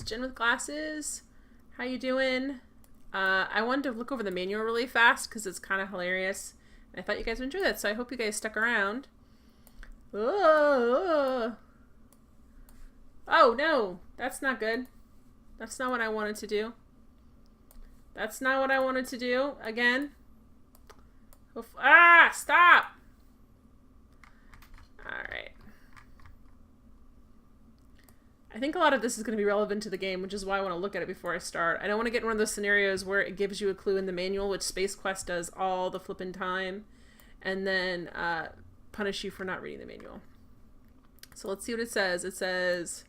Jen with glasses. How you doing? I wanted to look over the manual really fast because it's kind of hilarious. And I thought you guys would enjoy that, so I hope you guys stuck around. Oh no, that's not good. That's not what I wanted to do. That's not what I wanted to do. Again. Stop! Alright. I think a lot of this is going to be relevant to the game, which is why I want to look at it before I start. I don't want to get in one of those scenarios where it gives you a clue in the manual, which Space Quest does all the flipping time, and then punish you for not reading the manual. So let's see what it says. It says,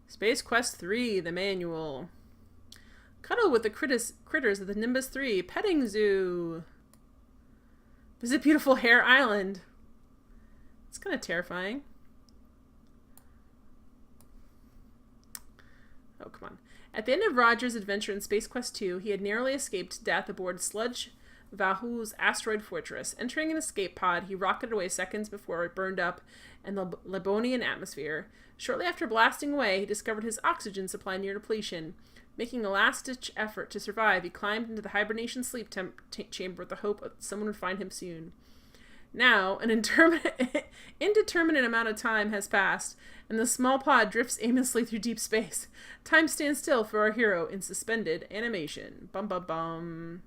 Space Quest 3, the manual. Cuddle with the critters of the Nimbus 3 petting zoo. Visit beautiful Hare Island. It's kind of terrifying. Oh, come on. At the end of Roger's adventure in Space Quest 2, he had narrowly escaped death aboard Sludge Vahu's asteroid fortress. Entering an escape pod, he rocketed away seconds before it burned up in the Lebonian atmosphere. Shortly after blasting away, he discovered his oxygen supply near depletion. Making a last-ditch effort to survive, he climbed into the hibernation sleep chamber with the hope that someone would find him soon. Now, an indeterminate amount of time has passed, and the small pod drifts aimlessly through deep space. Time stands still for our hero in suspended animation. Bum bum bum.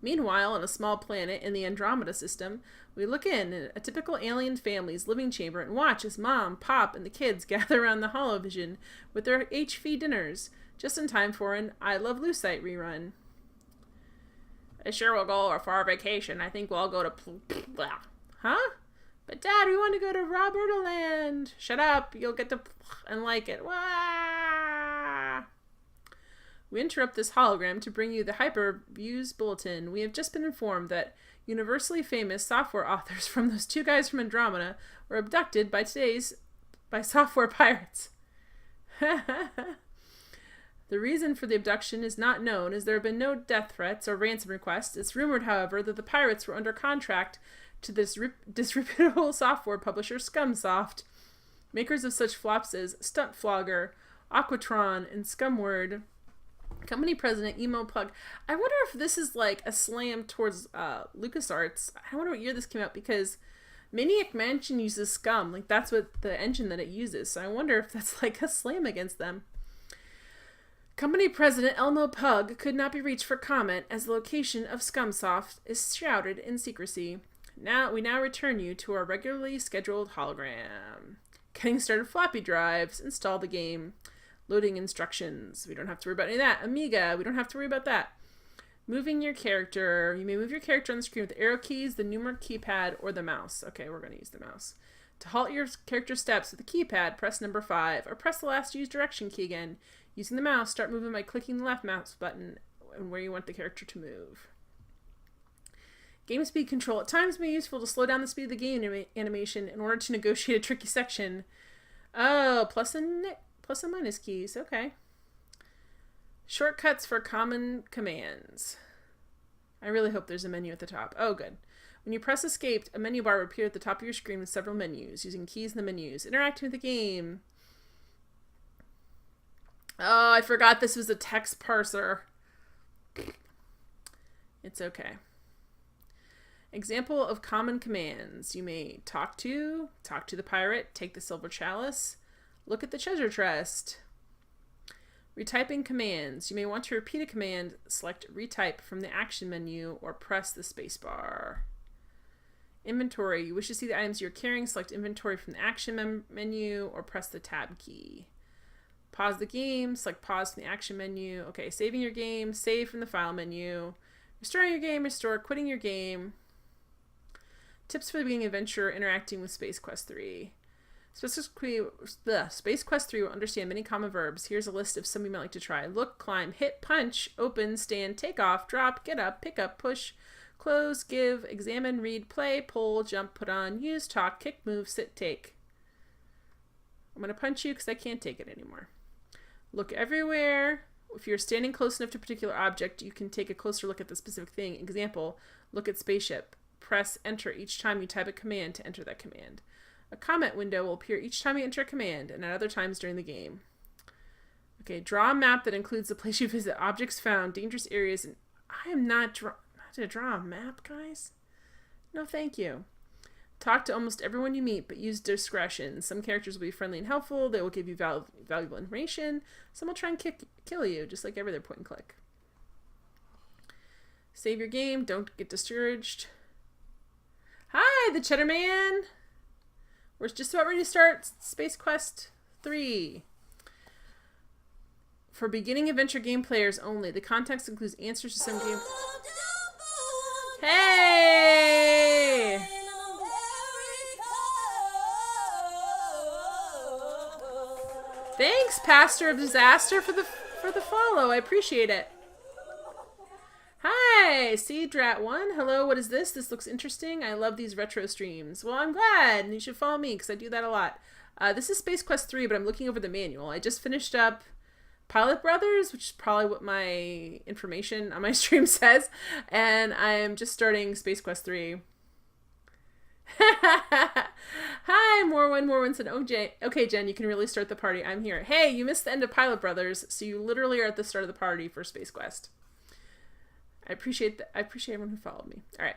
Meanwhile, on a small planet in the Andromeda system, we look in at a typical alien family's living chamber and watch as Mom, Pop, and the kids gather around the holovision with their HV dinners, just in time for an I Love Lucite rerun. This year we'll go for our vacation. I think we'll all go to... Huh? But Dad, we want to go to Roberta Land. Shut up. You'll get to and like it. Wah! We interrupt this hologram to bring you the Hyperviews Bulletin. We have just been informed that universally famous software authors from those two guys from Andromeda were abducted by software pirates. The reason for the abduction is not known, as there have been no death threats or ransom requests. It's rumored, however, that the pirates were under contract to this disreputable software publisher Scumsoft, makers of such flops as Stunt Flogger, Aquatron, and Scumword. Company president Emo Plug. I wonder if this is like a slam towards LucasArts. I wonder what year this came out, because Maniac Mansion uses Scum. Like, that's what the engine that it uses. So I wonder if that's like a slam against them. Company president Elmo Pug could not be reached for comment, as the location of Scumsoft is shrouded in secrecy. We now return you to our regularly scheduled hologram. Getting started floppy drives. Install the game. Loading instructions. We don't have to worry about any of that. Amiga. We don't have to worry about that. Moving your character. You may move your character on the screen with the arrow keys, the numeric keypad, or the mouse. Okay, we're going to use the mouse. To halt your character steps with the keypad, press number 5, or press the last used direction key again. Using the mouse, start moving by clicking the left mouse button and where you want the character to move. Game speed control. At times may be useful to slow down the speed of the game animation in order to negotiate a tricky section. Oh, plus and minus keys. Okay. Shortcuts for common commands. I really hope there's a menu at the top. Oh, good. When you press escape, a menu bar will appear at the top of your screen with several menus. Using keys in the menus. Interacting with the game. Oh, I forgot this was a text parser. It's okay. Example of common commands. You may talk to the pirate, take the silver chalice, look at the treasure chest. Retyping commands. You may want to repeat a command, select retype from the action menu, or press the spacebar. Inventory. You wish to see the items you're carrying, select inventory from the action menu, or press the tab key. Pause the game, select pause from the action menu. Okay, saving your game, save from the file menu. Restoring your game, restore, quitting your game. Tips for the beginning adventure, interacting with Space Quest 3. Space Quest 3 will understand many common verbs. Here's a list of some you might like to try. Look, climb, hit, punch, open, stand, take off, drop, get up, pick up, push, close, give, examine, read, play, pull, jump, put on, use, talk, kick, move, sit, take. I'm going to punch you because I can't take it anymore. Look everywhere. If you're standing close enough to a particular object, you can take a closer look at the specific thing. Example, look at spaceship. Press enter each time you type a command to enter that command. A comment window will appear each time you enter a command and at other times during the game. Okay, draw a map that includes the place you visit, objects found, dangerous areas, and I am not to draw a map, guys. No, thank you. Talk to almost everyone you meet, but use discretion. Some characters will be friendly and helpful. They will give you valuable information. Some will try and kill you, just like every other point and click. Save your game. Don't get discouraged. Hi, the Cheddar Man. We're just about ready to start Space Quest 3. For beginning adventure game players only. The context includes answers to some game. Hey! Thanks, Pastor of Disaster, for the follow. I appreciate it. Hi, Cdrat1. Hello, what is this? This looks interesting. I love these retro streams. Well, I'm glad, and you should follow me because I do that a lot. This is Space Quest 3, but I'm looking over the manual. I just finished up Pilot Brothers, which is probably what my information on my stream says, and I'm just starting Space Quest 3. Hi, Morwin said, okay, Jen, you can really start the party. I'm here. Hey, you missed the end of Pilot Brothers, so you literally are at the start of the party for Space Quest. I appreciate everyone who followed me. All right.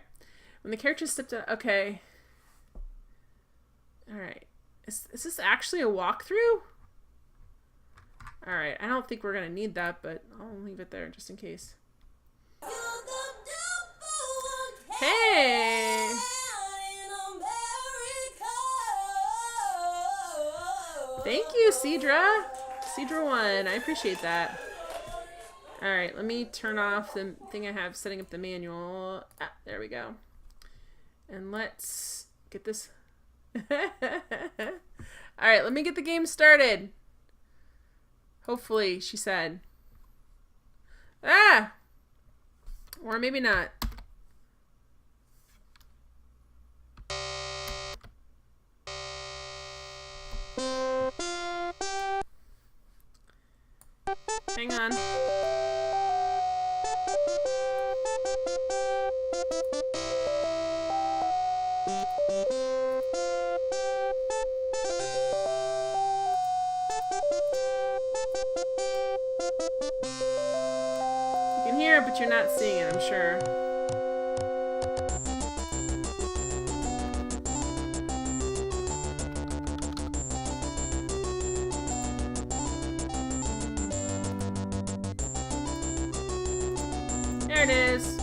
When the characters stepped out, okay. All right. Is this actually a walkthrough? All right. I don't think we're going to need that, but I'll leave it there just in case. Hey! Thank you, Cedra1. I appreciate that. All right, let me turn off the thing I have setting up the manual. Ah, there we go. And let's get this. All right, let me get the game started. Hopefully, she said. Ah! Or maybe not. Hang on. You can hear it, but you're not seeing it, I'm sure. There it is.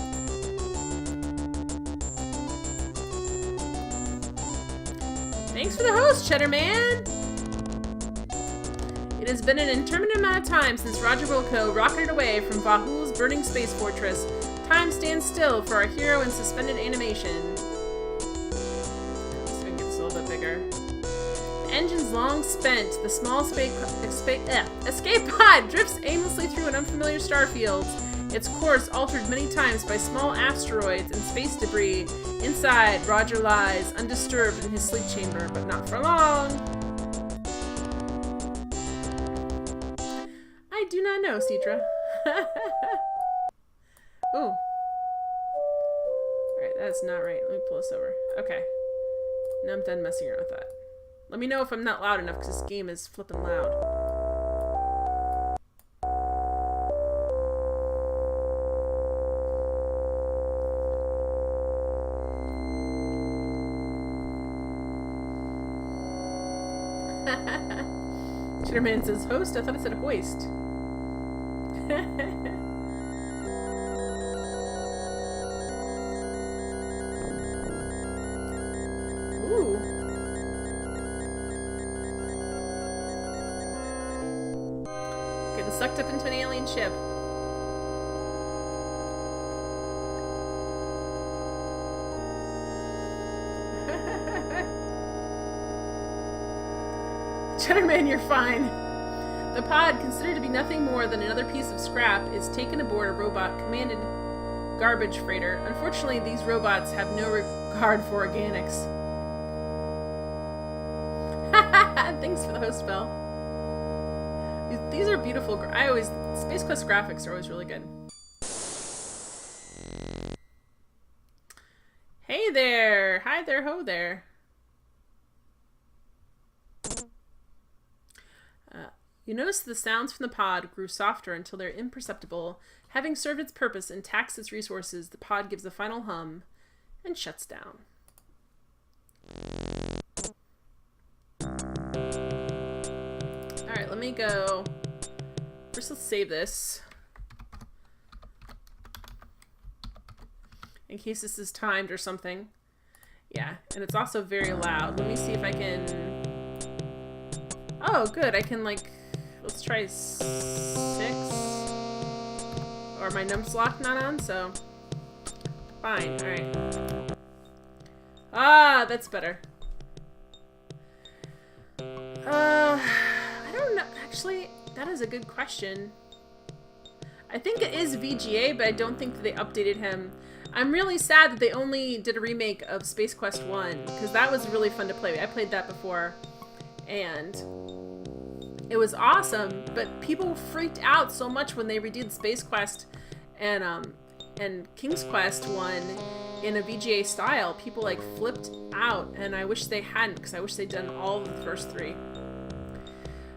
Thanks for the host, Cheddar Man. It has been an interminable amount of time since Roger Wilco rocketed away from Vahul's burning space fortress. Time stands still for our hero in suspended animation. Let's make this a little bit bigger. The engine's long spent. The small escape pod drifts aimlessly through an unfamiliar star field. Its course altered many times by small asteroids and space debris. Inside, Roger lies, undisturbed in his sleep chamber, but not for long. I do not know, Cedra. Ooh. Alright, that's not right. Let me pull this over. Okay. Now I'm done messing around with that. Let me know if I'm not loud enough, because this game is flippin' loud. Chitterman says host? I thought it said hoist. Ooh. Getting sucked up into an alien ship. Cheddarman, you're fine. The pod, considered to be nothing more than another piece of scrap, is taken aboard a robot-commanded garbage freighter. Unfortunately, these robots have no regard for organics. Thanks for the host spell. These are beautiful. Space Quest graphics are always really good. Hey there! Hi there, ho there. You notice the sounds from the pod grew softer until they're imperceptible. Having served its purpose and taxed its resources, the pod gives a final hum and shuts down. Alright, let me go. First, let's save this. In case this is timed or something. Yeah, and it's also very loud. Let me see if I can... Oh, good. I can, like... Let's try 6. Or my num slot not on, so... Fine, alright. Ah, that's better. I don't know. Actually, that is a good question. I think it is VGA, but I don't think that they updated him. I'm really sad that they only did a remake of Space Quest 1, because that was really fun to play. I played that before, and it was awesome, but people freaked out so much when they redid Space Quest and King's Quest 1 in a VGA style. People, like, flipped out, and I wish they hadn't, because I wish they'd done all of the first 3.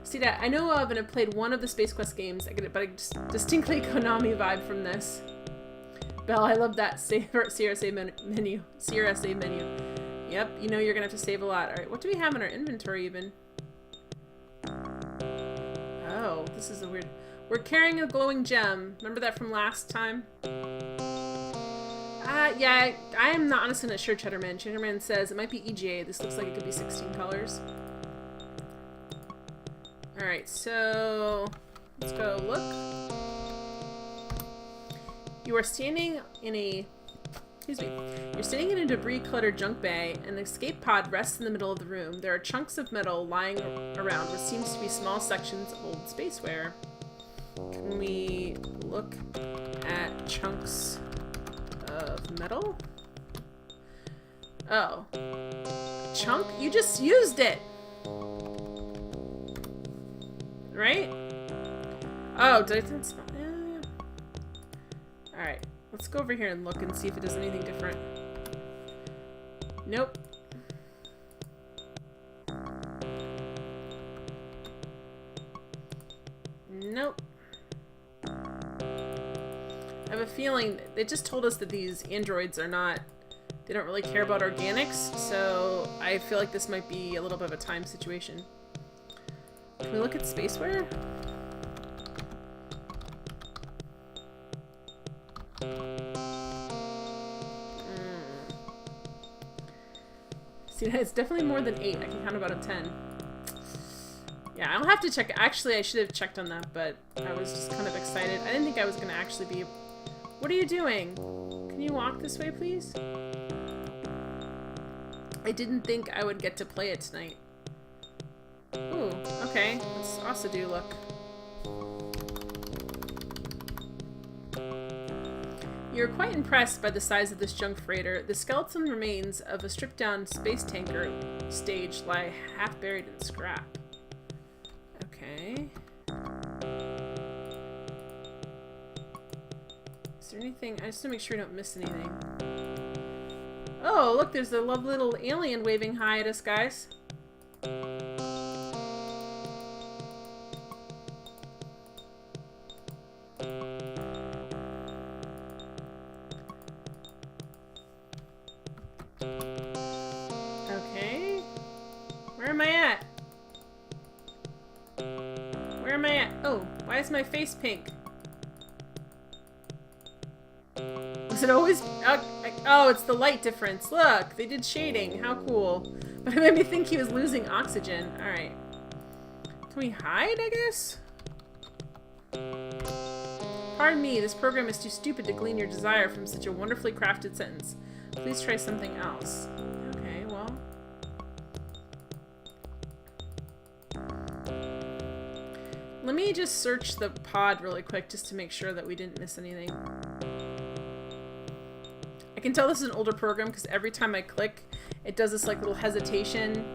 See, that I know of and have played one of the Space Quest games, but I just distinctly Konami vibe from this. Belle, I love that CRSA menu. CRSA menu. Yep, you know you're gonna have to save a lot. Alright, what do we have in our inventory even? Oh, this is a weird... We're carrying a glowing gem. Remember that from last time? Yeah, I am not honestly not sure, Cheddarman. Cheddarman says it might be EGA. This looks like it could be 16 colors. Alright, so... Let's go look. You are standing in a... Excuse me. You're standing in a debris-cluttered junk bay. An escape pod rests in the middle of the room. There are chunks of metal lying around what seems to be small sections of old spaceware. Can we look at chunks of metal? Oh. Chunk? You just used it! Right? Oh, did I think so? Alright, let's go over here and look and see if it does anything different. Nope. Nope. I have a feeling they just told us that these androids are not... They don't really care about organics, so I feel like this might be a little bit of a time situation. Can we look at spaceware? See, it's definitely more than 8. I can count about a 10. Yeah, I'll have to check. Actually, I should have checked on that, but I was just kind of excited. I didn't think I was going to actually be... What are you doing? Can you walk this way, please? I didn't think I would get to play it tonight. Ooh, okay. Let's also do look. You're quite impressed by the size of this junk freighter. The skeleton remains of a stripped-down space tanker stage lie half buried in scrap. Okay. Is there anything? I just want to make sure I don't miss anything. Oh, look, there's a lovely little alien waving hi at us, guys. Okay. Where am I at? Where am I at? Oh, why is my face pink? Was it always... Oh, it's the light difference. Look, they did shading. How cool. But it made me think he was losing oxygen. Alright. Can we hide, I guess? Pardon me, this program is too stupid to glean your desire from such a wonderfully crafted sentence. Please try something else. Okay, well... Let me just search the pod really quick just to make sure that we didn't miss anything. I can tell this is an older program because every time I click, it does this like little hesitation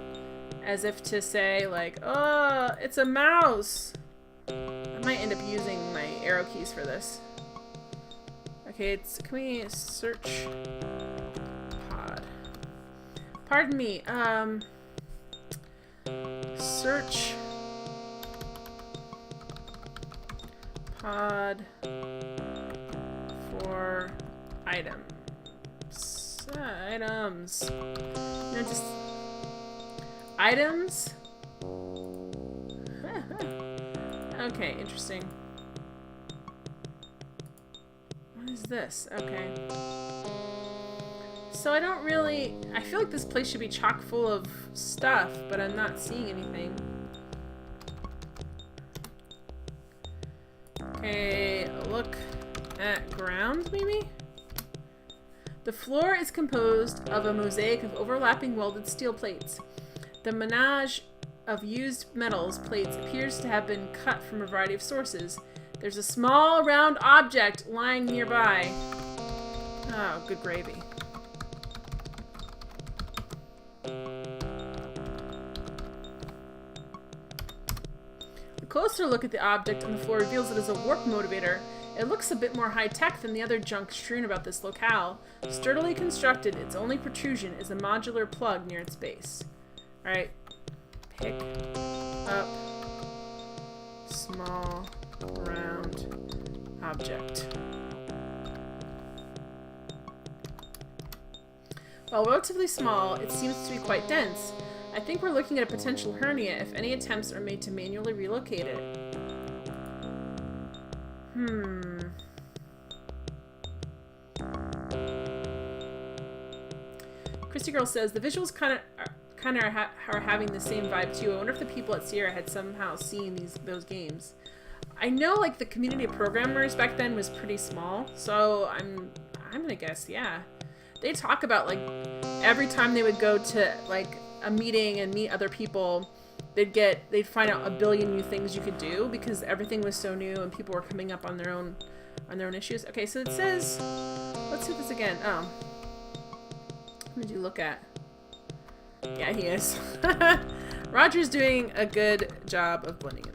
as if to say like, oh, it's a mouse. I might end up using my arrow keys for this. Okay, can we search pod? Pardon me, search Pod for items. Items. No, just items. Okay, interesting. What is this? Okay. So I don't really... I feel like this place should be chock full of stuff, but I'm not seeing anything. Okay, look at ground, maybe? The floor is composed of a mosaic of overlapping welded steel plates. The melange of used metals plates appears to have been cut from a variety of sources. There's a small round object lying nearby. Oh, good gravy. A closer look at the object on the floor reveals it as a warp motivator. It looks a bit more high-tech than the other junk strewn about this locale. Sturdily constructed, its only protrusion is a modular plug near its base. Alright. Pick up small round object. While relatively small, it seems to be quite dense. I think we're looking at a potential hernia if any attempts are made to manually relocate it. Christy Girl says the visuals kind of are having the same vibe too. I wonder if the people at Sierra had somehow seen those games. I know like the community of programmers back then was pretty small, so I'm gonna guess yeah. They talk about like every time they would go to like a meeting and meet other people, they'd find out a billion new things you could do because everything was so new and people were coming up on their own issues. Okay, so it says, let's do this again. Oh, what did you look at? Yeah, he is. Roger's doing a good job of blending in.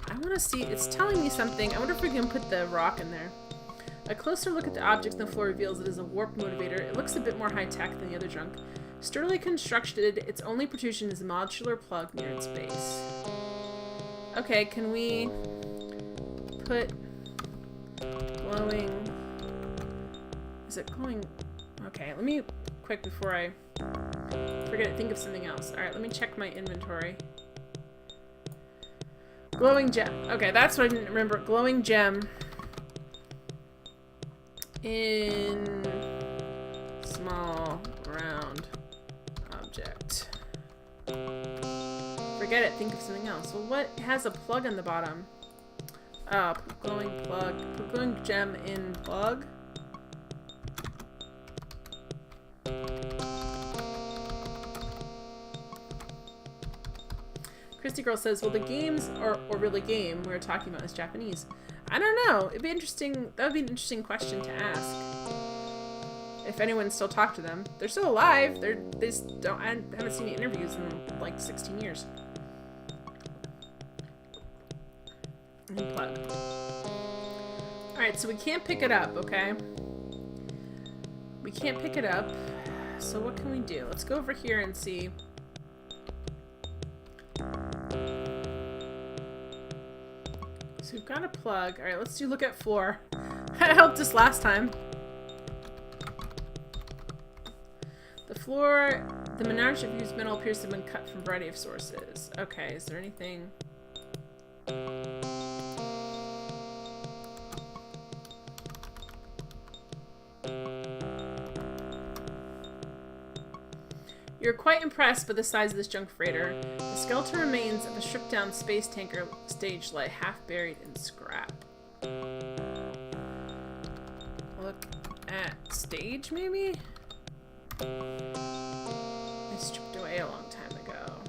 I want to see, it's telling me something. I wonder if we can put the rock in there. A closer look at the object on the floor reveals it is a warp motivator. It looks a bit more high-tech than the other junk. Sturdily constructed, its only protrusion is a modular plug near its base. Okay, can we put glowing... Is it glowing? Okay, let me, quick before I forget it, think of something else. Alright, let me check my inventory. Glowing gem. Okay, that's what I didn't remember. Glowing gem in small round object. Forget it, think of something else. Well, what has a plug on the bottom? Put glowing plug. Put glowing gem in plug. Christy Girl says, well, the games, or really game we're talking about is Japanese. I don't know. It'd be interesting. That would be an interesting question to ask. If anyone still talked to them. They're still alive. I haven't seen any interviews in like 16 years. Unplug. Alright, so we can't pick it up, okay? We can't pick it up. So what can we do? Let's go over here and see. So we've got a plug. Alright, let's do look at floor. That helped us last time. The floor, the melange of used metal appears to have been cut from a variety of sources. Okay, is there anything? You're quite impressed by the size of this junk freighter. The skeleton remains of a stripped-down space tanker stage lie half buried in scrap. Look at stage, maybe? It's stripped away a long time ago.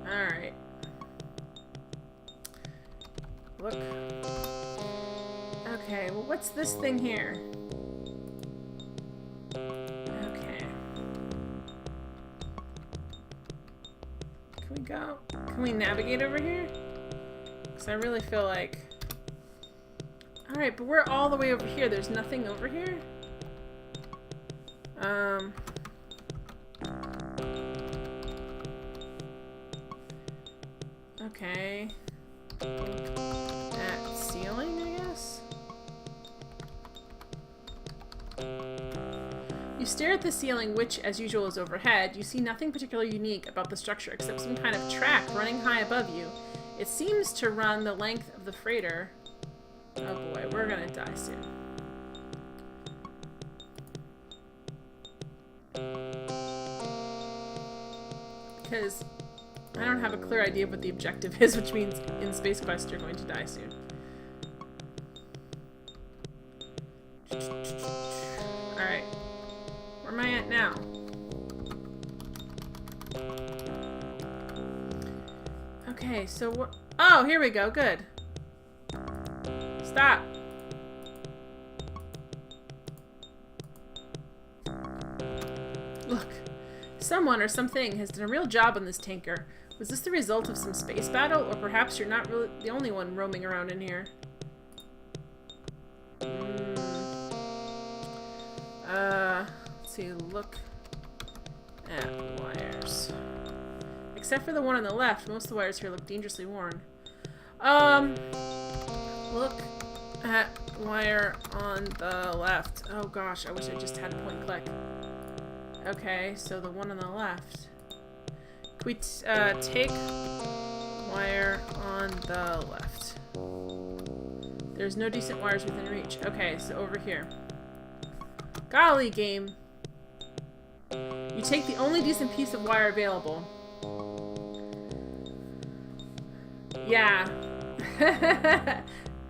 Alright. Look. Okay, well, what's this thing here? Can we navigate over here? Because I really feel like... Alright, but we're all the way over here. There's nothing over here? Okay. That ceiling, I guess? You stare at the ceiling, which, as usual, is overhead. You see nothing particularly unique about the structure except some kind of track running high above you. It seems to run the length of the freighter. Oh boy, we're gonna die soon. Because I don't have a clear idea of what the objective is, which means in Space Quest you're going to die soon. Alright. Where am I at now? Okay, so what? Oh, here we go. Good. Stop. Look. Someone or something has done a real job on this tanker. Was this the result of some space battle? Or perhaps you're not really the only one roaming around in here? Let's see. Look at wires. Except for the one on the left, most of the wires here look dangerously worn. Look at wire on the left. Oh gosh, I wish I just had point click. Okay, so the one on the left. Can we take wire on the left? There's no decent wires within reach. Okay, so over here. Golly, game. You take the only decent piece of wire available. Yeah.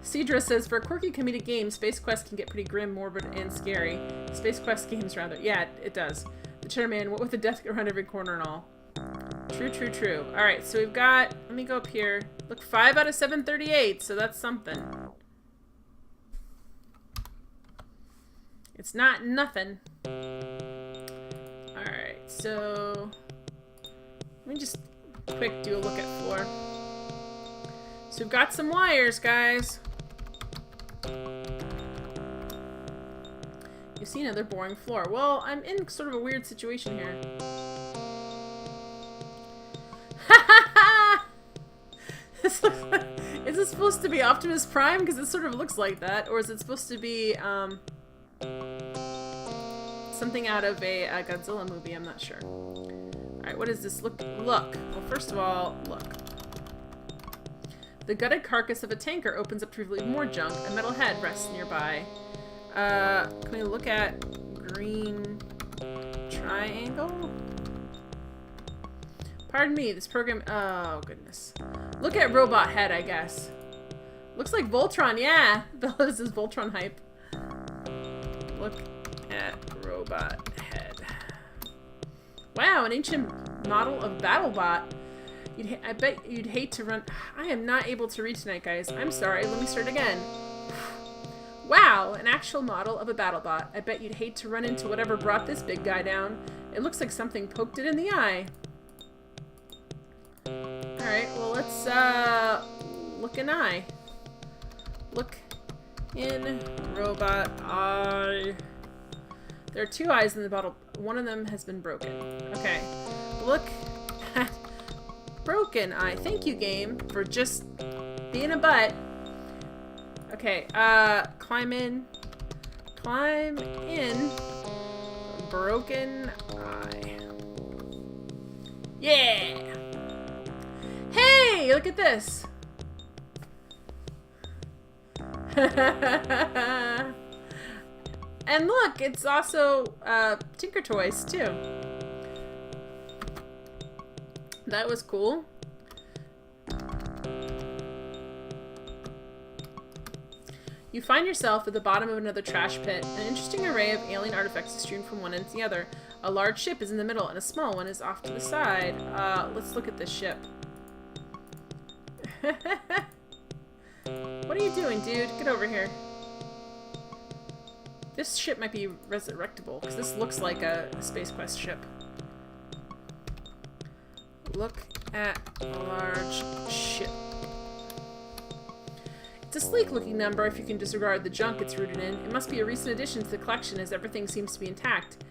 Cedra says, for a quirky comedic game, Space Quest can get pretty grim, morbid, and scary. Space Quest games, rather. Yeah, it does. The Cheddarman, what with the death around every corner and all. True, true, true. Alright, so we've got... Let me go up here. Look, 5 out of 738, so that's something. It's not nothing. Alright, so... Let me just quick do a look at floor. So we've got some wires, guys. You see another boring floor. Well, I'm in sort of a weird situation here. This looks like, is this supposed to be Optimus Prime? Because it sort of looks like that. Or is it supposed to be something out of a Godzilla movie? I'm not sure. Alright, what is this? Look. Well, first of all, look. The gutted carcass of a tanker opens up to reveal more junk. A metal head rests nearby. Can we look at green triangle? Pardon me, this program... Oh, goodness. Look at robot head, I guess. Looks like Voltron, yeah! This is Voltron hype. Look at robot head. Wow, an ancient model of BattleBot. I bet you'd hate to run... I am not able to read tonight, guys. I'm sorry. Let me start again. Wow, an actual model of a BattleBot. I bet you'd hate to run into whatever brought this big guy down. It looks like something poked it in the eye. Alright, well, let's, look an eye. Look in robot eye. There are 2 eyes in the bottle. One of them has been broken. Okay. Look at broken eye. Thank you, game, for just being a butt. Okay, climb in. Climb in. Broken eye. Yeah! Hey! Look at this! And look, it's also, Tinker Toys, too. That was cool. You find yourself at the bottom of another trash pit. An interesting array of alien artifacts is strewn from one end to the other. A large ship is in the middle, and a small one is off to the side. Let's look at this ship. What are you doing, dude? Get over here. This ship might be resurrectable, because this looks like a Space Quest ship. Look at a large ship. It's a sleek-looking number if you can disregard the junk it's rooted in. It must be a recent addition to the collection as everything seems to be intact.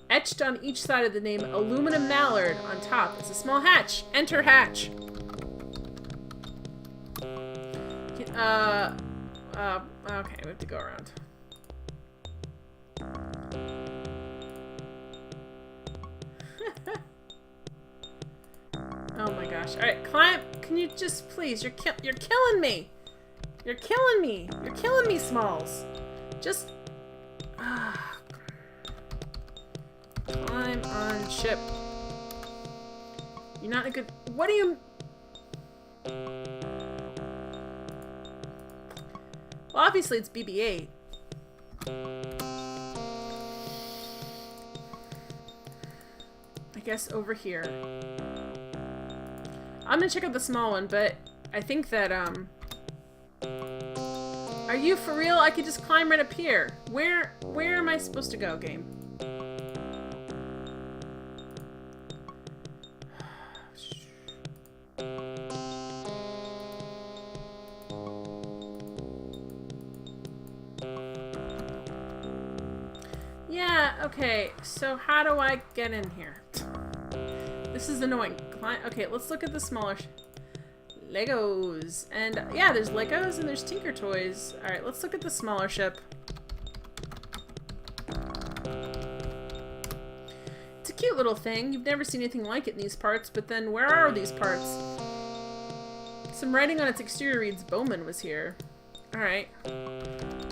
Etched on each side of the name Aluminum Mallard on top is a small hatch. Enter hatch. Okay, we have to go around. Oh my gosh. Alright, climb. Can you just please? You're killing me. You're killing me. You're killing me, Smalls. Just climb on ship. You're not a good. What do you? Well, obviously it's BB-8. I guess over here. I'm gonna check out the small one, but I think that, are you for real? I could just climb right up here. Where am I supposed to go, game? Yeah, okay, so how do I get in here? This is annoying. Okay, let's look at the smaller Legos. And yeah, there's Legos and there's Tinker Toys. Alright, let's look at the smaller ship. It's a cute little thing. You've never seen anything like it in these parts, but then where are these parts? Some writing on its exterior reads Bowman was here. Alright.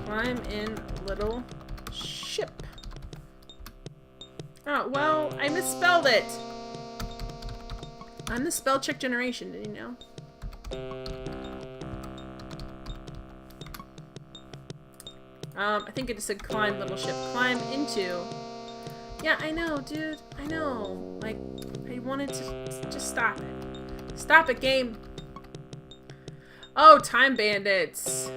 Climb in little ship. Oh, well, I misspelled it. I'm the spell check generation, did you know? I think it just said climb little ship. Climb into. Yeah, I know, dude. I know. Like, I wanted to just stop it. Stop it, game. Oh, Time Bandits.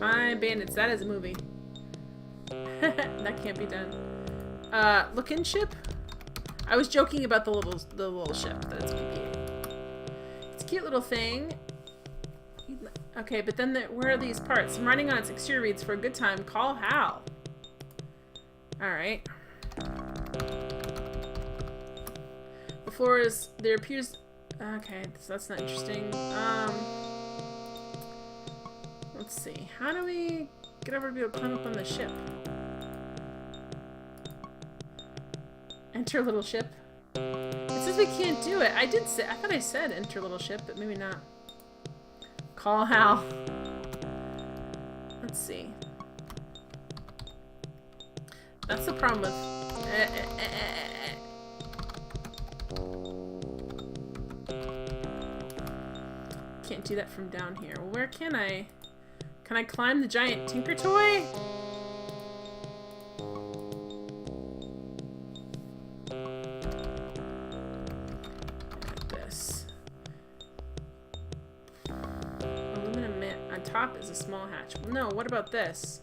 Time Bandits. That is a movie. That can't be done. Look-in ship? I was joking about the little ship. That's BB-8. It's a cute little thing. Okay, but then where are these parts? I'm writing on its exterior reads for a good time. Call Hal. Alright. The floor is... There appears... Okay, so that's not interesting. Let's see. How do we get over to be able to climb up on the ship? Enter little ship. It says we can't do it. I thought I said enter little ship, but maybe not. Call Hal. Let's see. That's the problem with... Can't do that from down here. Well, where can I? Can I climb the giant Tinker Toy? Top is a small hatch. No, what about this?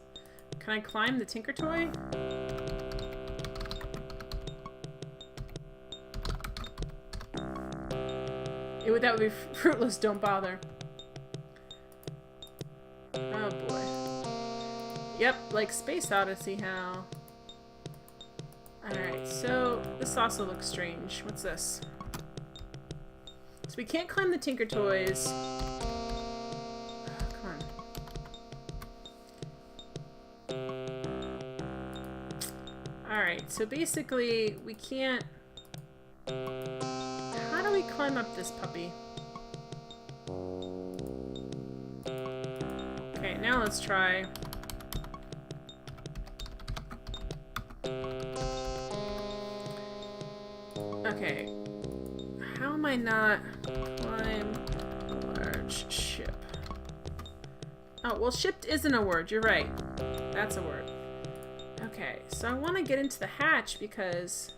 Can I climb the Tinker Toy? That would be fruitless, don't bother. Oh boy. Yep, like Space Odyssey, how? Alright, so this also looks strange. What's this? So we can't climb the Tinker Toys. Alright, so basically, we can't... How do we climb up this puppy? Okay, now let's try... Okay. How am I not... Climb large ship? Oh, well, shipped isn't a word. You're right. That's a word. Okay, so I want to get into the hatch because...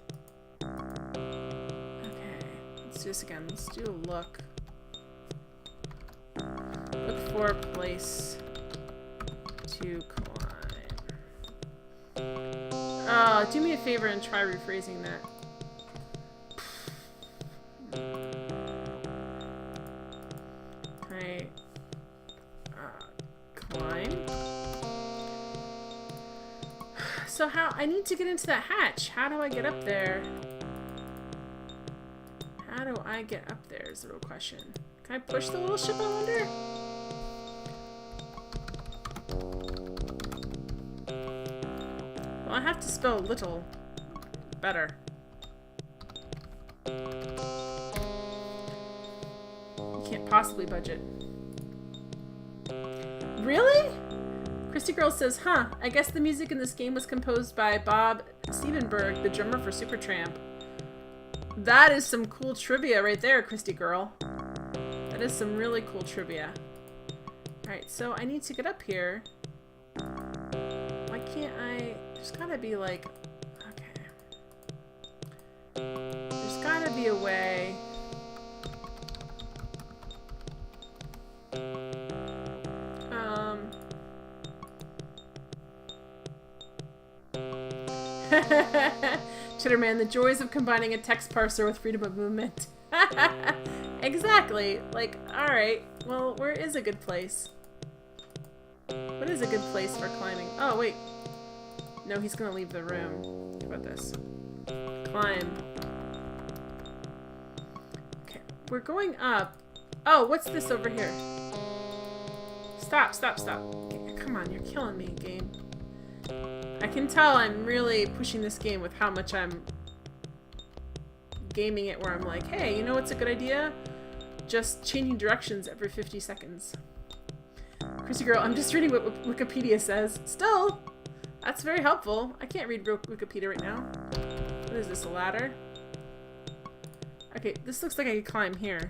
Okay, let's do this again. Let's do a look. Look for a place to climb. Do me a favor and try rephrasing that. Okay. Climb. So how... I need to get into that hatch. How do I get up there? How do I get up there is the real question. Can I push the little ship, I wonder? Well, I have to spell little better. You can't possibly budget. Really? Christy Girl says, huh, I guess the music in this game was composed by Bob Siebenberg, the drummer for Supertramp. That is some cool trivia right there, Christy Girl. That is some really cool trivia. Alright, so I need to get up here. Why can't I... There's gotta be like... Okay. There's gotta be a way... Chitterman, the joys of combining a text parser with freedom of movement. Exactly. Like, alright. Well, where is a good place? What is a good place for climbing? Oh, wait. No, he's gonna leave the room. How about this? Climb. Okay. We're going up. Oh, what's this over here? Stop, stop, stop. Okay, come on, you're killing me, game. I can tell I'm really pushing this game with how much I'm gaming it, where I'm like, hey, you know what's a good idea? Just changing directions every 50 seconds. Chrissy Girl, I'm just reading what Wikipedia says. Still, that's very helpful. I can't read Wikipedia right now. What is this, a ladder? Okay, this looks like I could climb here.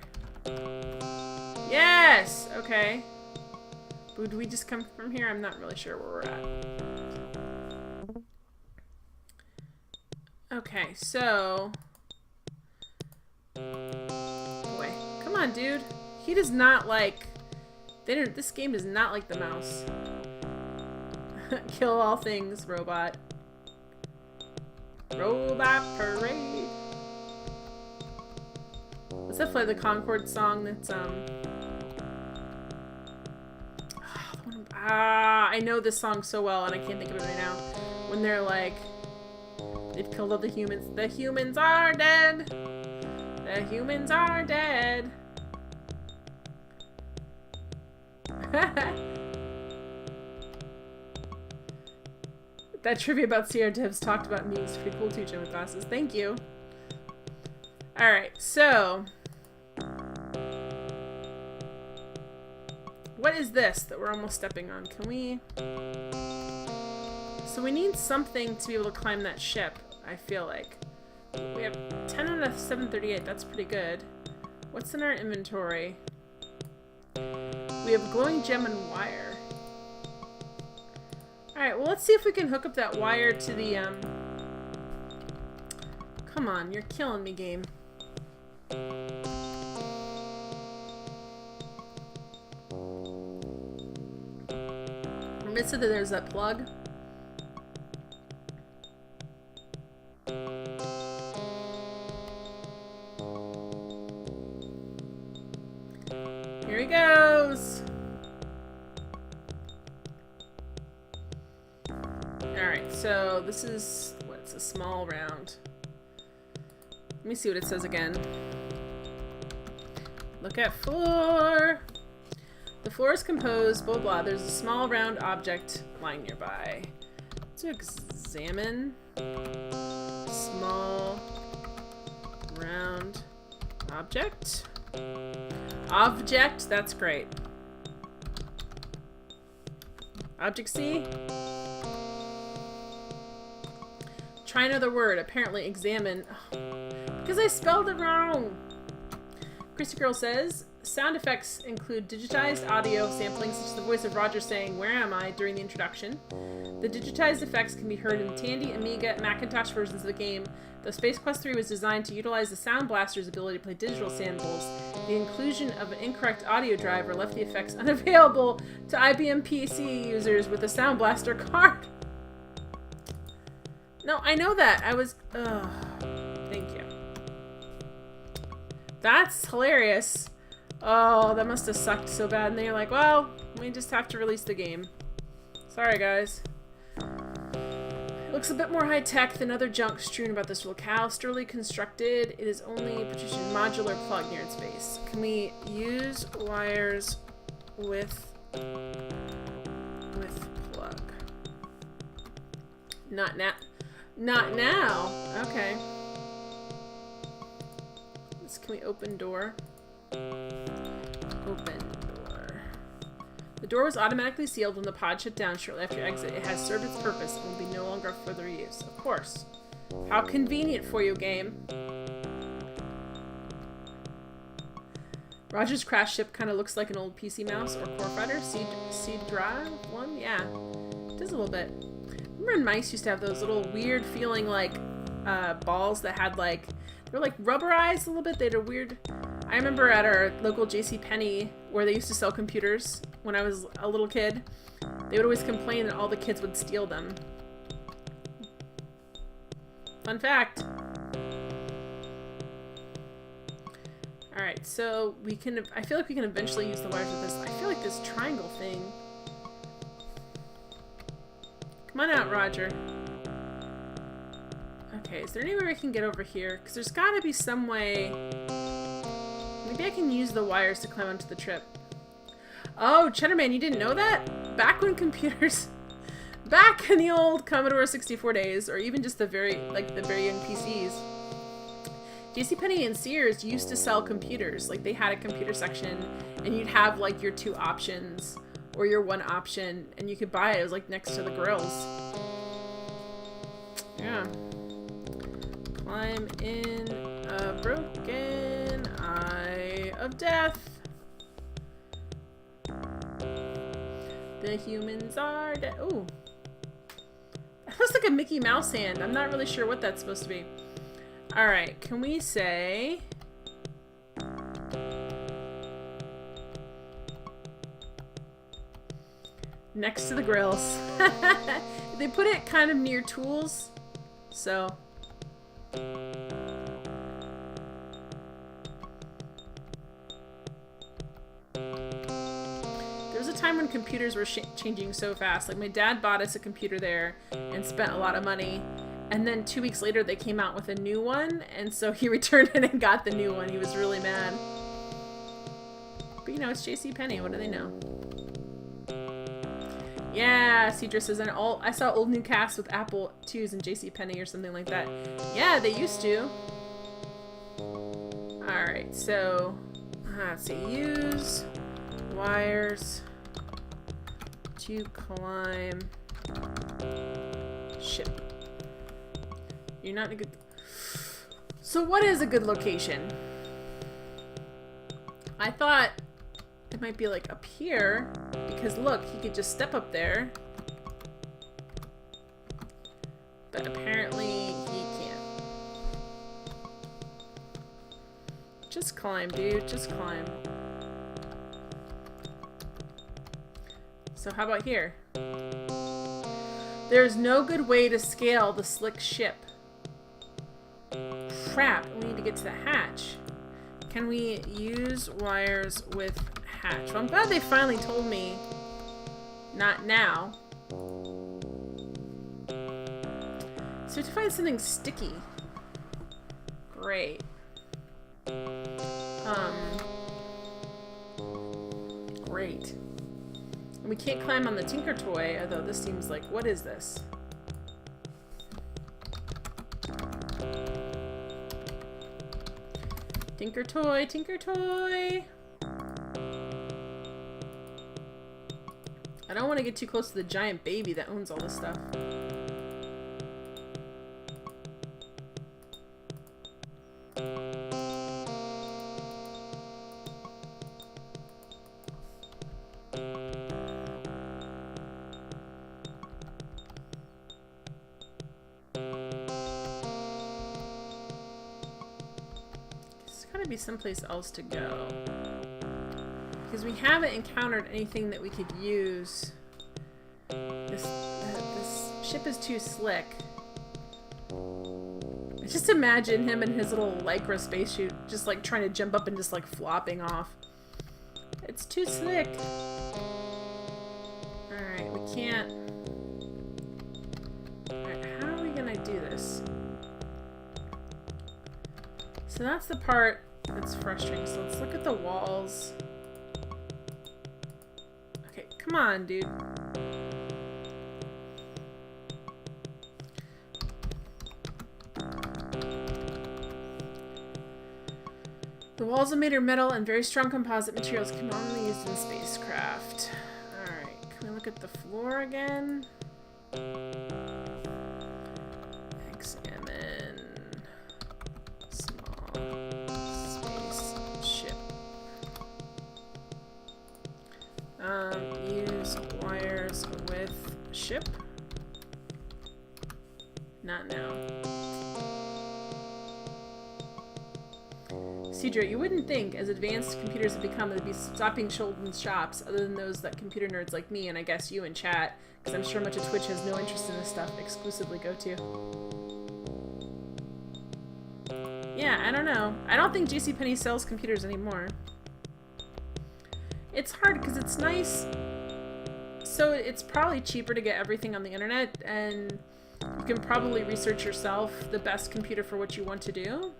Yes! Okay. Would we just come from here? I'm not really sure where we're at. Okay, so... Boy. Come on, dude. He does not like... This game does not like the mouse. Kill all things, robot. Robot parade. What's that play? The Concord song that's, I know this song so well and I can't think of it right now. When they're like... They've killed all the humans. The humans are dead. The humans are dead. That trivia about Sierra Devs talked about me was pretty cool too, Jim with glasses. Thank you. Alright, so... What is this that we're almost stepping on? Can we... So we need something to be able to climb that ship, I feel like. We have 10 out of 738. That's pretty good. What's in our inventory? We have glowing gem and wire. Alright, well let's see if we can hook up that wire to the, Come on, you're killing me, game. Remember that there's that plug? Here he goes! Alright, so this is, what's a small round. Let me see what it says again. Look at floor! The floor is composed, blah blah, there's a small round object lying nearby. To examine. Small round object. Object, that's great. Object C. Try another word. Apparently examine. Because I spelled it wrong. Christy Girl says, sound effects include digitized audio sampling, such as the voice of Roger saying, "Where am I?" during the introduction. The digitized effects can be heard in Tandy, Amiga, and Macintosh versions of the game. Though Space Quest 3 was designed to utilize the Sound Blaster's ability to play digital samples, the inclusion of an incorrect audio driver left the effects unavailable to IBM PC users with a Sound Blaster card. No, I know that. I was... Thank you. That's hilarious. Oh, that must have sucked so bad. And they're like, well, we just have to release the game. Sorry, guys. It Looks a bit more high-tech than other junk strewn about this locale. Sturdy constructed, it is only partition modular plug near its base. Can we use wires with plug? Not now. Not now. Okay. Can we open door? Open door. The door was automatically sealed when the pod shut down shortly after your exit. It has served its purpose and will be no longer of further use. Of course. How convenient for you, game. Roger's crash ship kind of looks like an old PC mouse or core fighter. Seed drive one? Yeah. It does a little bit. Remember when mice used to have those little weird feeling like balls that had like, they were like rubberized a little bit. They had a weird... I remember at our local JCPenney where they used to sell computers when I was a little kid, they would always complain that all the kids would steal them. Fun fact. Alright, so we can... I feel like we can eventually use the wires with this. I feel like this triangle thing... Come on out, Roger. Okay, is there any way we can get over here? Because there's got to be some way... Maybe I can use the wires to climb onto the trip. Oh, Cheddarman, you didn't know that? Back when computers... Back in the old Commodore 64 days, or even just the very young PCs, JCPenney and Sears used to sell computers. Like, they had a computer section, and you'd have, like, your 2 options, or your 1 option, and you could buy it. It was, like, next to the grills. Yeah. Climb in a broken eye of death. The humans are dead. Ooh. That looks like a Mickey Mouse hand. I'm not really sure what that's supposed to be. Alright, can we say... Next to the grills. They put it kind of near tools, so... There was a time when computers were changing so fast. Like, my dad bought us a computer there and spent a lot of money. And then 2 weeks later, they came out with a new one. And so he returned it and got the new one. He was really mad. But, you know, it's JCPenney. What do they know? Yeah, Cedra says, I saw old new casts with Apple IIs and JCPenney or something like that. Yeah, they used to. Alright, so... let's see. Use wires to climb ship. You're not in a good... So what is a good location? I thought it might be like up here, because look, he could just step up there. But apparently he can't. Just climb, dude. Just climb. So how about here? There's no good way to scale the slick ship. Crap, we need to get to the hatch. Can we use wires with hatch? Well, I'm glad they finally told me not now. So we have to find something sticky. Great. Great. And we can't climb on the Tinker Toy, although this seems like, what is this? Tinker Toy, Tinker Toy! I don't want to get too close to the giant baby that owns all this stuff. Be someplace else to go, because we haven't encountered anything that we could use. This ship is too slick. I just imagine him in his little lycra spacesuit just like trying to jump up and just like flopping off. It's too slick. Alright, we can't... Alright, how can I do this? So that's the part that's frustrating. So let's look at the walls. Okay, come on, dude. The walls are made of metal and very strong composite materials commonly used in spacecraft. Alright, can we look at the floor again? Examine small spaceship. Use wires with ship. Not now. Cedra, you wouldn't think, as advanced computers have become, they'd be stopping children's shops, other than those that computer nerds like me, and I guess you in chat, because I'm sure much of Twitch has no interest in this stuff, exclusively go to. Yeah, I don't know. I don't think JCPenney sells computers anymore. It's hard, because it's nice. So it's probably cheaper to get everything on the internet, and you can probably research yourself the best computer for what you want to do.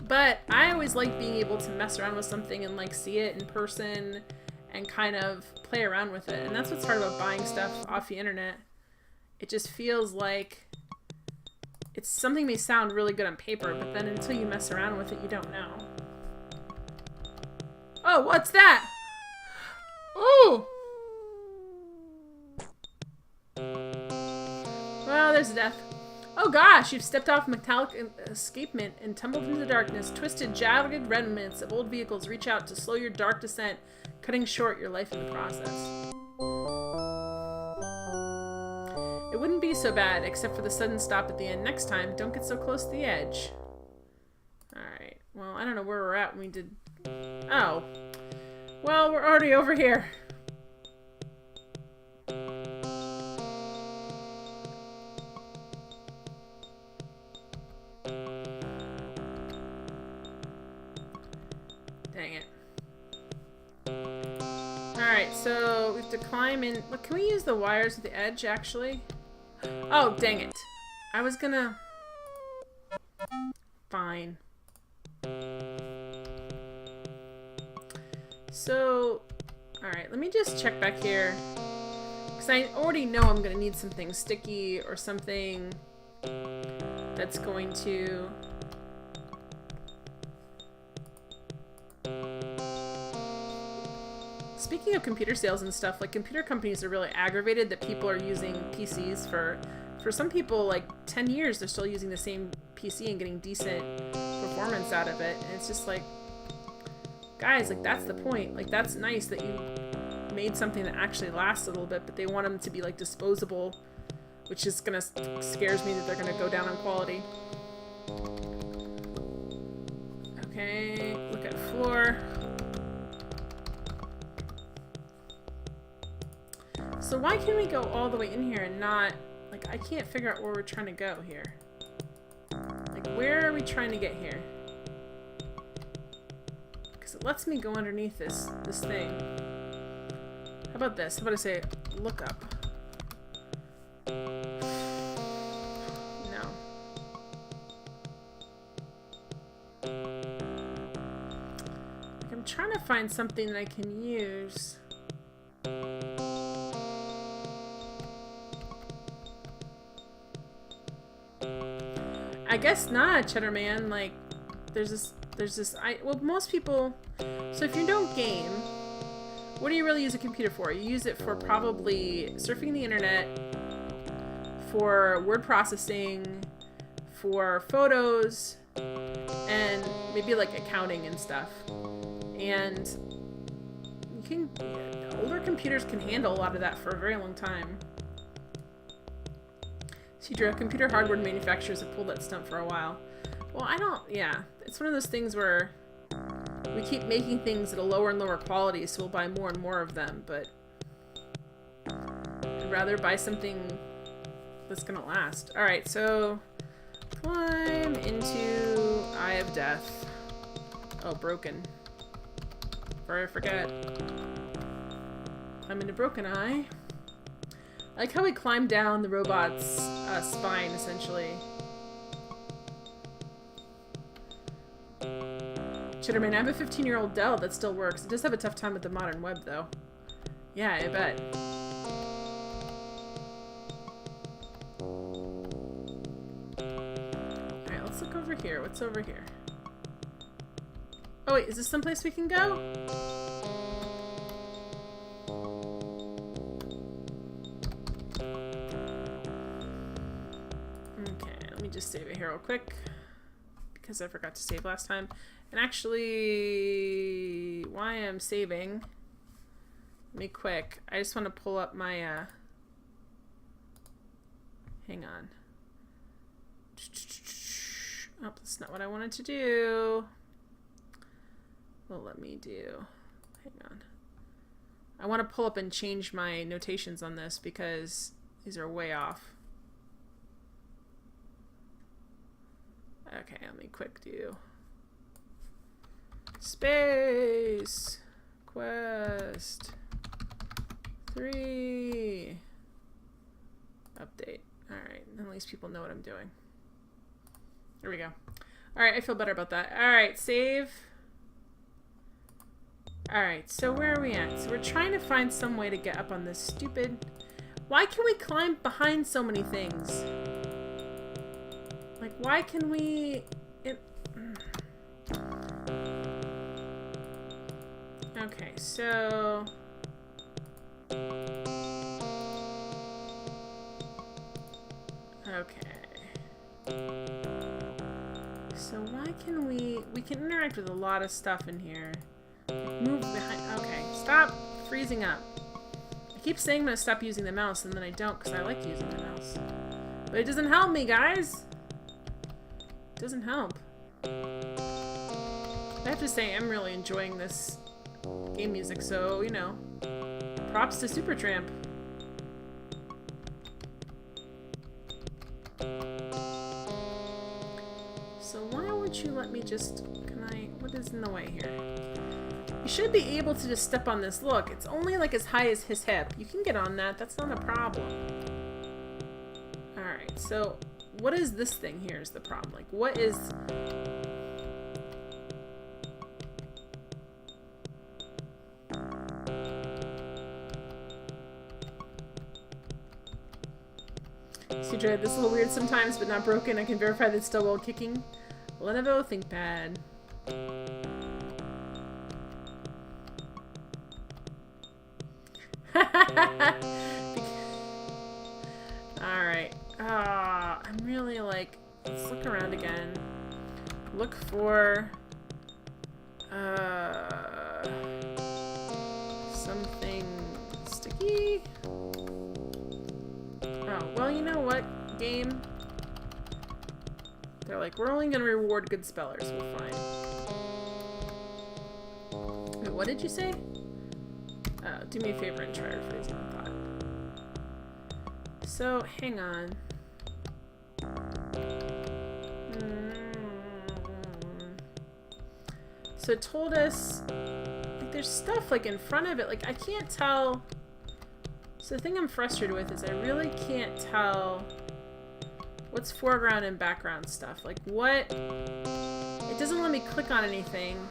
But I always like being able to mess around with something and like see it in person and kind of play around with it. And that's what's hard about buying stuff off the internet. It just feels like it's something may sound really good on paper, but then until you mess around with it, you don't know. Oh, what's that? Ooh! Well, there's death. Oh gosh, you've stepped off metallic escapement and tumbled into the darkness. Twisted, jagged remnants of old vehicles reach out to slow your dark descent, cutting short your life in the process. It wouldn't be so bad, except for the sudden stop at the end. Next time, don't get so close to the edge. Alright, well, I don't know where we're at when we did... Oh. Well, we're already over here. Dang it. Alright, so we have to climb in. Look, can we use the wires at the edge, actually? Oh, dang it. I was gonna... Fine. So, alright, let me just check back here. Because I already know I'm gonna need something sticky or something that's going to... Speaking of computer sales and stuff, like, computer companies are really aggravated that people are using PCs for some people, like, 10 years, they're still using the same PC and getting decent performance out of it. And it's just like, guys, like, that's the point. Like, that's nice that you made something that actually lasts a little bit, but they want them to be, like, disposable, which is gonna scares me that they're gonna go down on quality. Okay, look at floor. So why can we go all the way in here and not, like, I can't figure out where we're trying to go here. Like, where are we trying to get here? Because it lets me go underneath this thing. How about this? How about I say, look up? No. Like, I'm trying to find something that I can use. I guess not, Cheddar Man. Like, there's this, well, most people, so if you don't game, what do you really use a computer for? You use it for probably surfing the internet, for word processing, for photos, and maybe like accounting and stuff. And you can, older computers can handle a lot of that for a very long time. Cedra, computer hardware manufacturers have pulled that stunt for a while. Well, yeah. It's one of those things where we keep making things at a lower and lower quality, so we'll buy more and more of them, but I'd rather buy something that's gonna last. Alright, so climb into Eye of Death. Oh, broken. Before I forget. Climb into Broken Eye. I like how we climb down the robot's spine, essentially. Chitterman, I have a 15-year-old Dell that still works. It does have a tough time with the modern web, though. Yeah, I bet. Alright, let's look over here. What's over here? Oh, wait, is this someplace we can go? Okay, let me just save it here real quick. Because I forgot to save last time. And actually, while I'm saving, let me quick. I just want to pull up my, hang on. Oh, that's not what I wanted to do. Well, let me do, hang on. I want to pull up and change my notations on this because these are way off. Okay, let me quick do space quest 3 update. Alright, at least people know what I'm doing. There we go. Alright, I feel better about that. Alright, save. Alright, so where are we at? So we're trying to find some way to get up on this stupid... Why can we climb behind so many things? Like, why can we... Okay, so... Okay. So why can we can interact with a lot of stuff in here. Move behind... Okay, stop freezing up. I keep saying I'm going to stop using the mouse, and then I don't because I like using the mouse. But it doesn't help me, guys! It doesn't help. I have to say, I'm really enjoying this game music, so, you know, props to Supertramp. So why won't you let me just... What is in the way here? You should be able to just step on this. Look, it's only like as high as his hip. You can get on that. That's not a problem. Alright, so what is this thing here is the problem. Like, what is... Cedra, this is a little weird sometimes, but not broken. I can verify that it's still well kicking. Lenovo ThinkPad. Alright. I'm really like... Let's look around again. Look for... something sticky. Oh, well, you know what, game? They're like, we're only gonna reward good spellers. We'll find. Wait, what did you say? Do me a favor and try rephrasing the thought. So, hang on. So it told us, like, there's stuff, like, in front of it. Like, I can't tell. So the thing I'm frustrated with is I really can't tell what's foreground and background stuff. Like, what? It doesn't let me click on anything,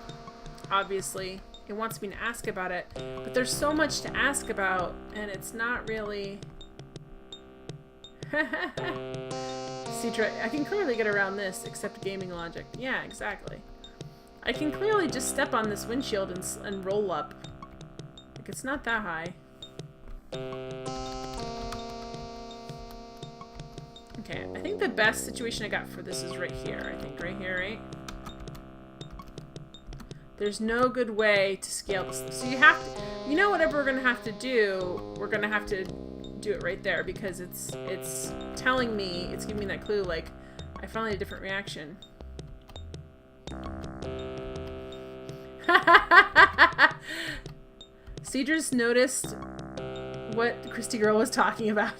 obviously. It wants me to ask about it, but there's so much to ask about, and it's not really... Cedra, I can clearly get around this, except gaming logic. Yeah, exactly. I can clearly just step on this windshield and roll up. Like, it's not that high. Okay, I think the best situation I got for this is right here. I think right here, right? There's no good way to scale this. So you have to, you know, whatever we're gonna have to do, we're gonna have to do it right there because it's telling me, it's giving me that clue, like, I finally had a different reaction. Cedra's noticed what Christy Girl was talking about.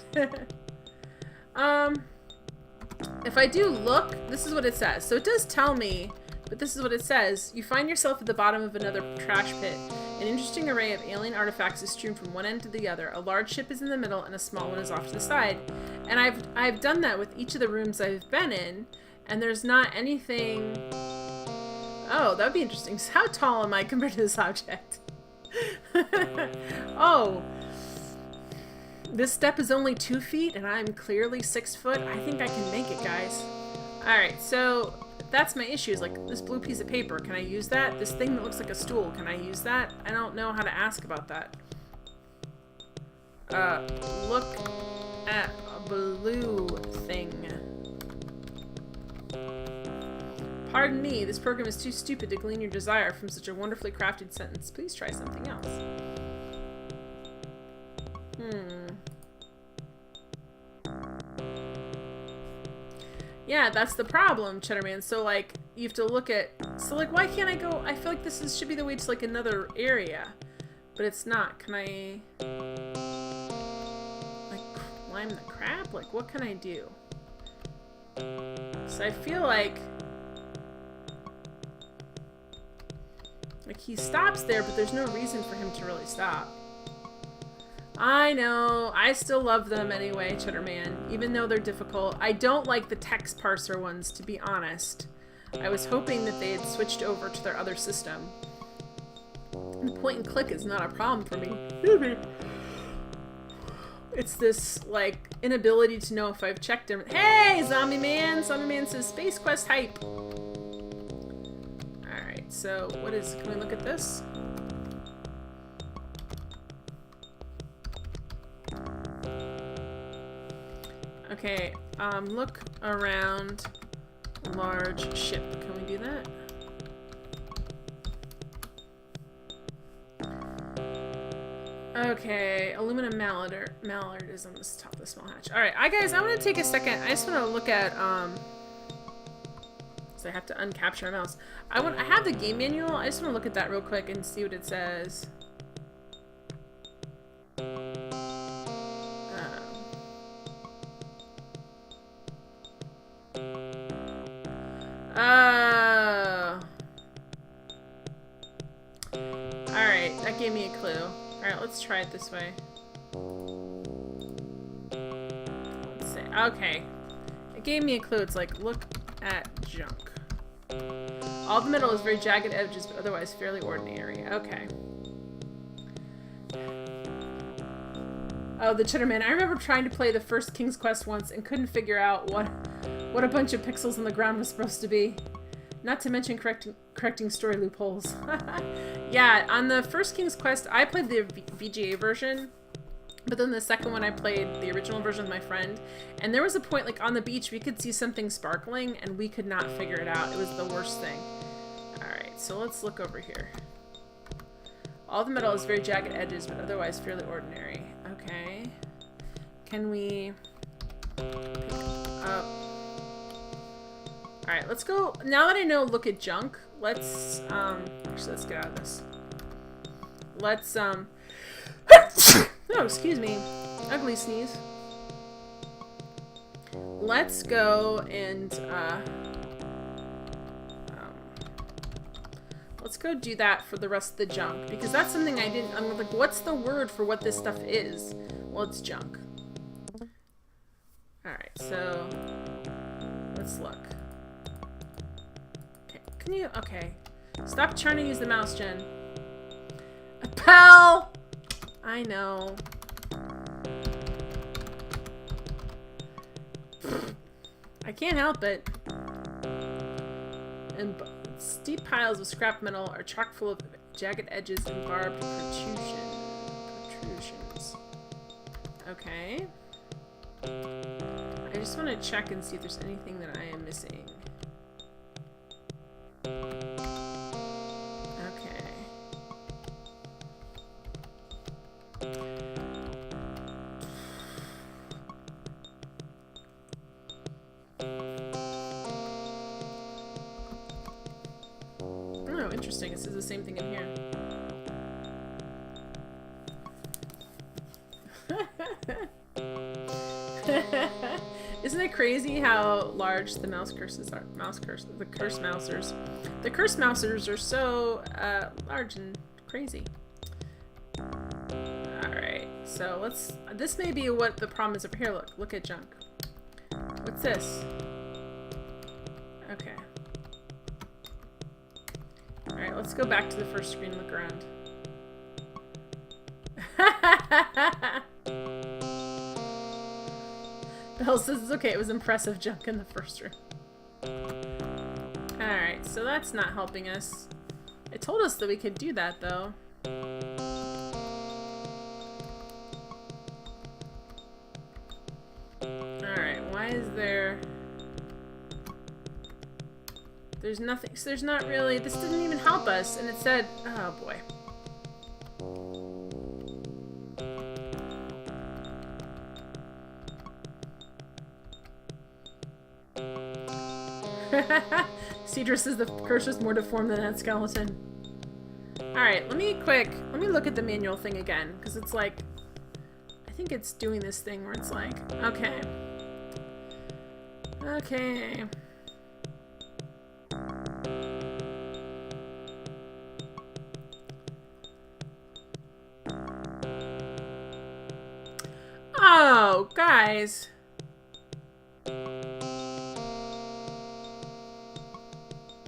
If I do look, this is what it says. So it does tell me but this is what it says. You find yourself at the bottom of another trash pit. An interesting array of alien artifacts is strewn from one end to the other. A large ship is in the middle and a small one is off to the side. And I've done that with each of the rooms I've been in, and there's not anything... Oh, that would be interesting. So how tall am I compared to this object? Oh. This step is only 2 feet, and I'm clearly 6 foot. I think I can make it, guys. Alright, so... That's my issue, is like this blue piece of paper. Can I use that? This thing that looks like a stool, can I use that? I don't know how to ask about that. Look at a blue thing. Pardon me, this program is too stupid to glean your desire from such a wonderfully crafted sentence. Please try something else. Yeah, that's the problem, Cheddarman. So, like, you have to look at... So, like, why can't I go... I feel like this should be the way to, like, another area. But it's not. Can I... like, climb the crap? Like, what can I do? So I feel like... Like, he stops there, but there's no reason for him to really stop. I know. I still love them anyway, Cheddarman, even though they're difficult. I don't like the text parser ones, to be honest. I was hoping that they had switched over to their other system. And point and click is not a problem for me. It's this, like, inability to know if I've checked them. Hey, Zombie Man! Zombie Man says Space Quest hype. Alright, so what is... Can we look at this? Okay, look around large ship. Can we do that? Okay, aluminum mallard is on the top of the small hatch. Alright, guys, I'm gonna take a second. I just wanna look at, so I have to uncapture my mouse. I have the game manual. I just wanna look at that real quick and see what it says. Alright, that gave me a clue. Alright, let's try it this way. Let's see. Okay. It gave me a clue. It's like, look at junk. All the metal is very jagged edges, but otherwise fairly ordinary. Okay. Oh, the Cheddarman. I remember trying to play the first King's Quest once and couldn't figure out what a bunch of pixels on the ground was supposed to be. Not to mention correcting story loopholes. Yeah, on the first King's Quest, I played the VGA version, but then the second one I played the original version with my friend, and there was a point, like, on the beach, we could see something sparkling, and we could not figure it out. It was the worst thing. Alright, so let's look over here. All the metal is very jagged edges, but otherwise fairly ordinary. Okay. Can we pick up... Alright, let's go. Now that I know look at junk, let's, actually, let's get out of this. Let's, oh, excuse me. Ugly sneeze. Let's go and, let's go do that for the rest of the junk, because that's something I didn't, I'm like, what's the word for what this stuff is? Well, it's junk. Alright, so, let's look. Can you... Okay. Stop trying to use the mouse, Jen. Pal! I know. I can't help it. And steep piles of scrap metal are chock full of jagged edges and barbed protrusions. Okay. I just want to check and see if there's anything that I am missing. Oh, interesting. It says the same thing in here. Isn't it crazy how large the mouse curses are? The curse mousers. The curse mousers are so large and crazy. Alright, so let's... This may be what the problem is over here. Look at junk. What's this? Okay. Alright, let's go back to the first screen and look around. Belle says it's okay, it was impressive junk in the first room. Alright, so that's not helping us. It told us that we could do that, though. Alright, why is there... There's nothing, so there's not really... This didn't even help us, and it said... Oh, boy. Cedra says the curse was more deformed than that skeleton. Alright, let me look at the manual thing again, because it's like, I think it's doing this thing where it's like, okay. Okay. Oh, guys.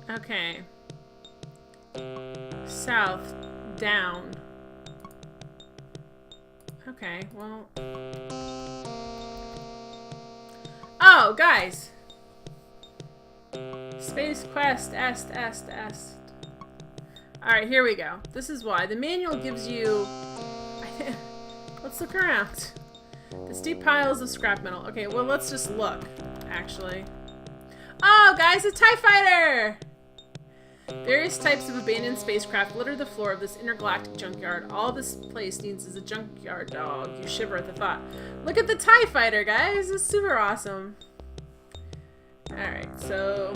Okay. South, down. Okay, well. Oh, guys! Space Quest, est. Alright, here we go. This is why. The manual gives you... Let's look around. The steep piles of scrap metal. Okay, well, let's just look, actually. Oh, guys, a TIE fighter! Various types of abandoned spacecraft litter the floor of this intergalactic junkyard. All this place needs is a junkyard dog. You shiver at the thought. Look at the TIE fighter, guys! It's super awesome. Alright, so...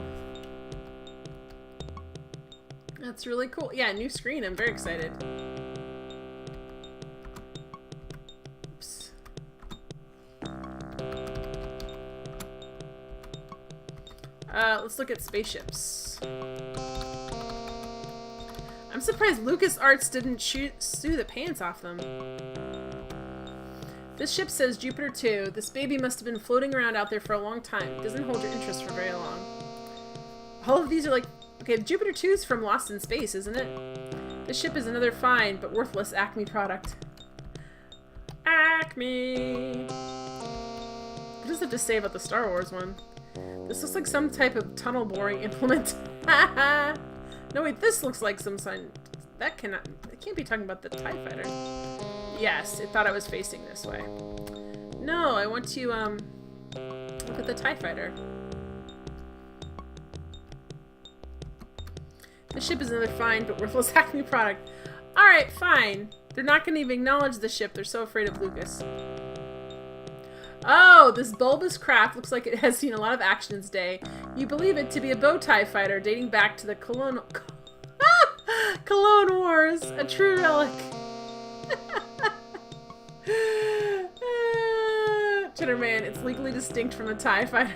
That's really cool. Yeah, new screen. I'm very excited. Oops. Let's look at spaceships. I'm surprised LucasArts didn't sue the pants off them. This ship says Jupiter 2. This baby must have been floating around out there for a long time. It doesn't hold your interest for very long. All of these are like... Okay, Jupiter 2 is from Lost in Space, isn't it? This ship is another fine but worthless Acme product. Acme! What does it have to say about the Star Wars one? This looks like some type of tunnel boring implement. No, wait, this looks like some sign. That cannot... It can't be talking about the TIE fighter. Yes, it thought I was facing this way. No, I want to, look at the TIE fighter. The ship is another fine but worthless Acme product. Alright, fine. They're not going to even acknowledge the ship. They're so afraid of Lucas. Oh, this bulbous craft looks like it has seen a lot of action in its day. You believe it to be a bow tie fighter dating back to the Cologne Wars, a true relic. Cheddarman, it's legally distinct from a TIE fighter.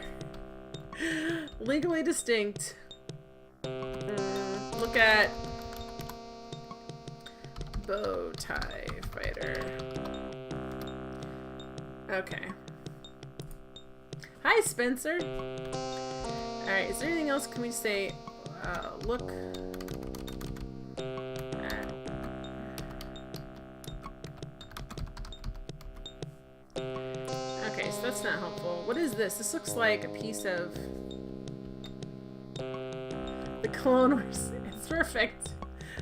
Legally distinct. Look at bow tie fighter. Okay. Hi, Spencer. Alright, is there anything else? Can we say, look at... Okay, so that's not helpful. What is this? This looks like a piece of the Clone Wars. It's perfect.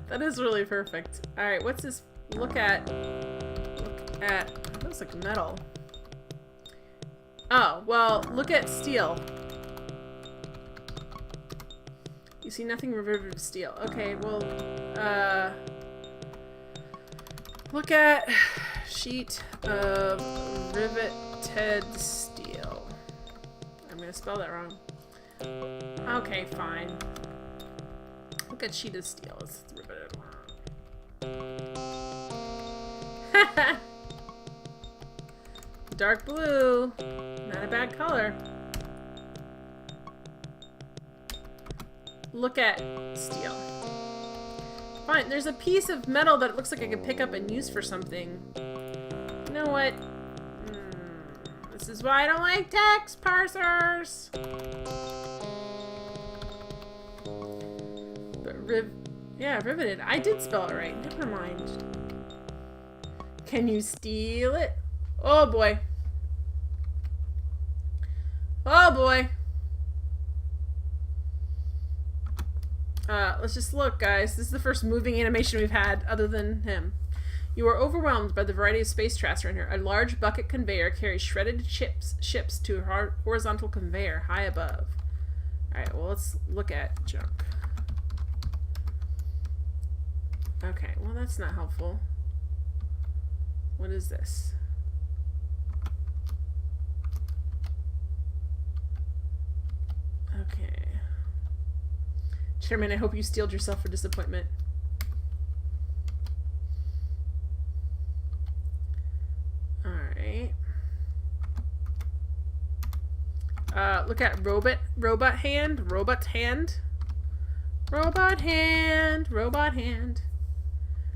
That is really perfect. Alright, what's this? Look at... That looks like metal. Oh, well, look at steel. You see nothing riveted steel. Okay, well, look at sheet of riveted steel. I'm gonna spell that wrong. Okay, fine. Look at sheet of steel. It's riveted. Dark blue. Not a bad color. look at steel. Fine, there's a piece of metal that looks like I could pick up and use for something. You know what? This is why I don't like text parsers. But riveted. I did spell it right. Never mind. Can you steal it? Oh boy. Oh boy. Let's just look, guys. This is the first moving animation we've had other than him. You are overwhelmed by the variety of space traps around here. A large bucket conveyor carries shredded ships to a horizontal conveyor high above. Alright, well, let's look at junk. Okay, well, that's not helpful. What is this? Okay. Chairman, I hope you steeled yourself for disappointment. Alright. Look at robot hand.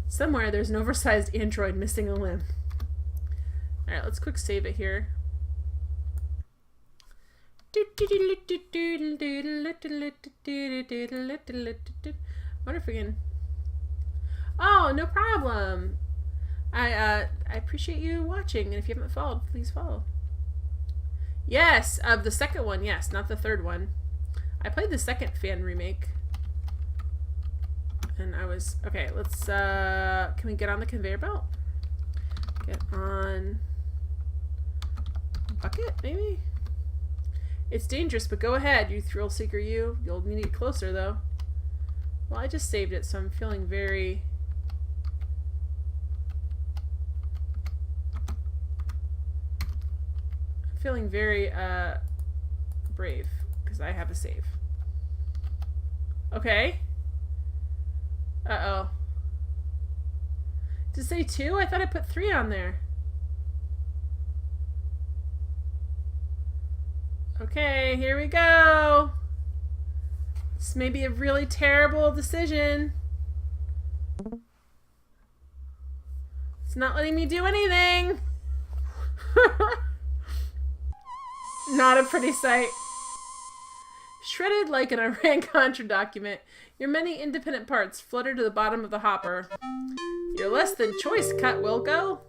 Somewhere there's an oversized android missing a limb. Alright, let's quick save it here. Wonder if we can... Oh, no problem. I appreciate you watching, and if you haven't followed, please follow. Yes, of the second one, yes, not the third one. I played the second fan remake. And I was... Okay, let's... Can we get on the conveyor belt? Get on... Bucket, maybe? It's dangerous, but go ahead, you thrill seeker you. You'll need to get closer, though. Well, I just saved it, so I'm feeling very... brave, because I have a save. Okay. Uh-oh. Did it say 2? I thought I put 3 on there. Okay, here we go. This may be a really terrible decision. It's not letting me do anything. Not a pretty sight. Shredded like an Iran-Contra document, your many independent parts flutter to the bottom of the hopper. Your less than choice cut will go.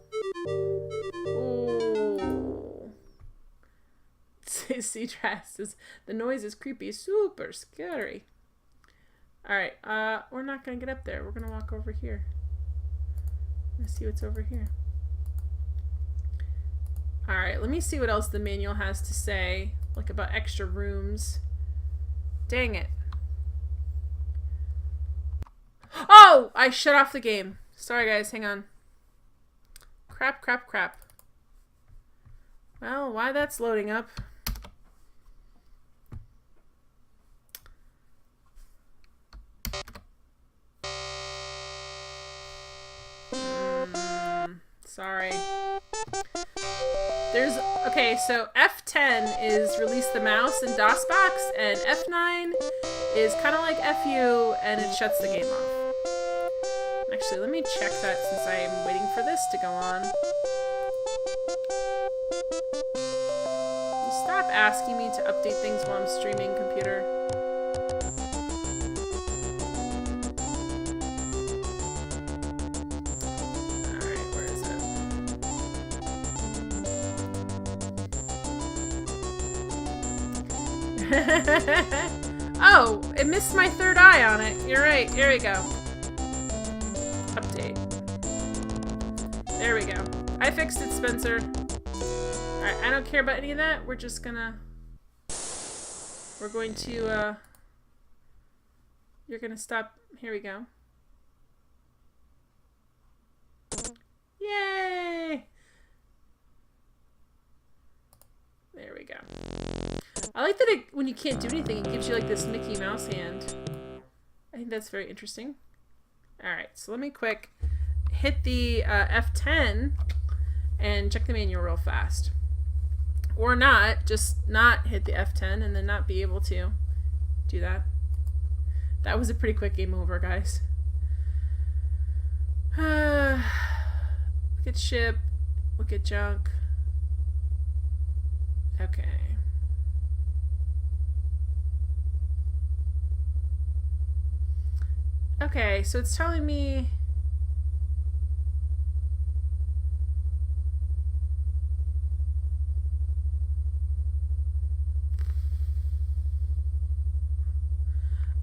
Ooh. C-Trash says, the noise is creepy, super scary. Alright, we're not gonna get up there. We're gonna walk over here. Let's see what's over here. Alright, let me see what else the manual has to say, like about extra rooms. Dang it. Oh! I shut off the game. Sorry guys, hang on. Crap. Well, why that's loading up. Sorry. Okay, so F10 is release the mouse in DOSBox, and F9 is kind of like FU, and it shuts the game off. Actually, let me check that since I am waiting for this to go on. You stop asking me to update things while I'm streaming, computer. Oh, it missed my third eye on it. You're right. Here we go. Update. There we go. I fixed it, Spencer. Alright, I don't care about any of that. We're just gonna... We're going to, You're gonna stop... Here we go. Yay! There we go. I like that when you can't do anything, it gives you like this Mickey Mouse hand. I think that's very interesting. Alright, so let me quick hit the F10 and check the manual real fast. Or not, just not hit the F10 and then not be able to do that. That was a pretty quick game over, guys. Look at ship. Look at junk. Okay. Okay, so it's telling me...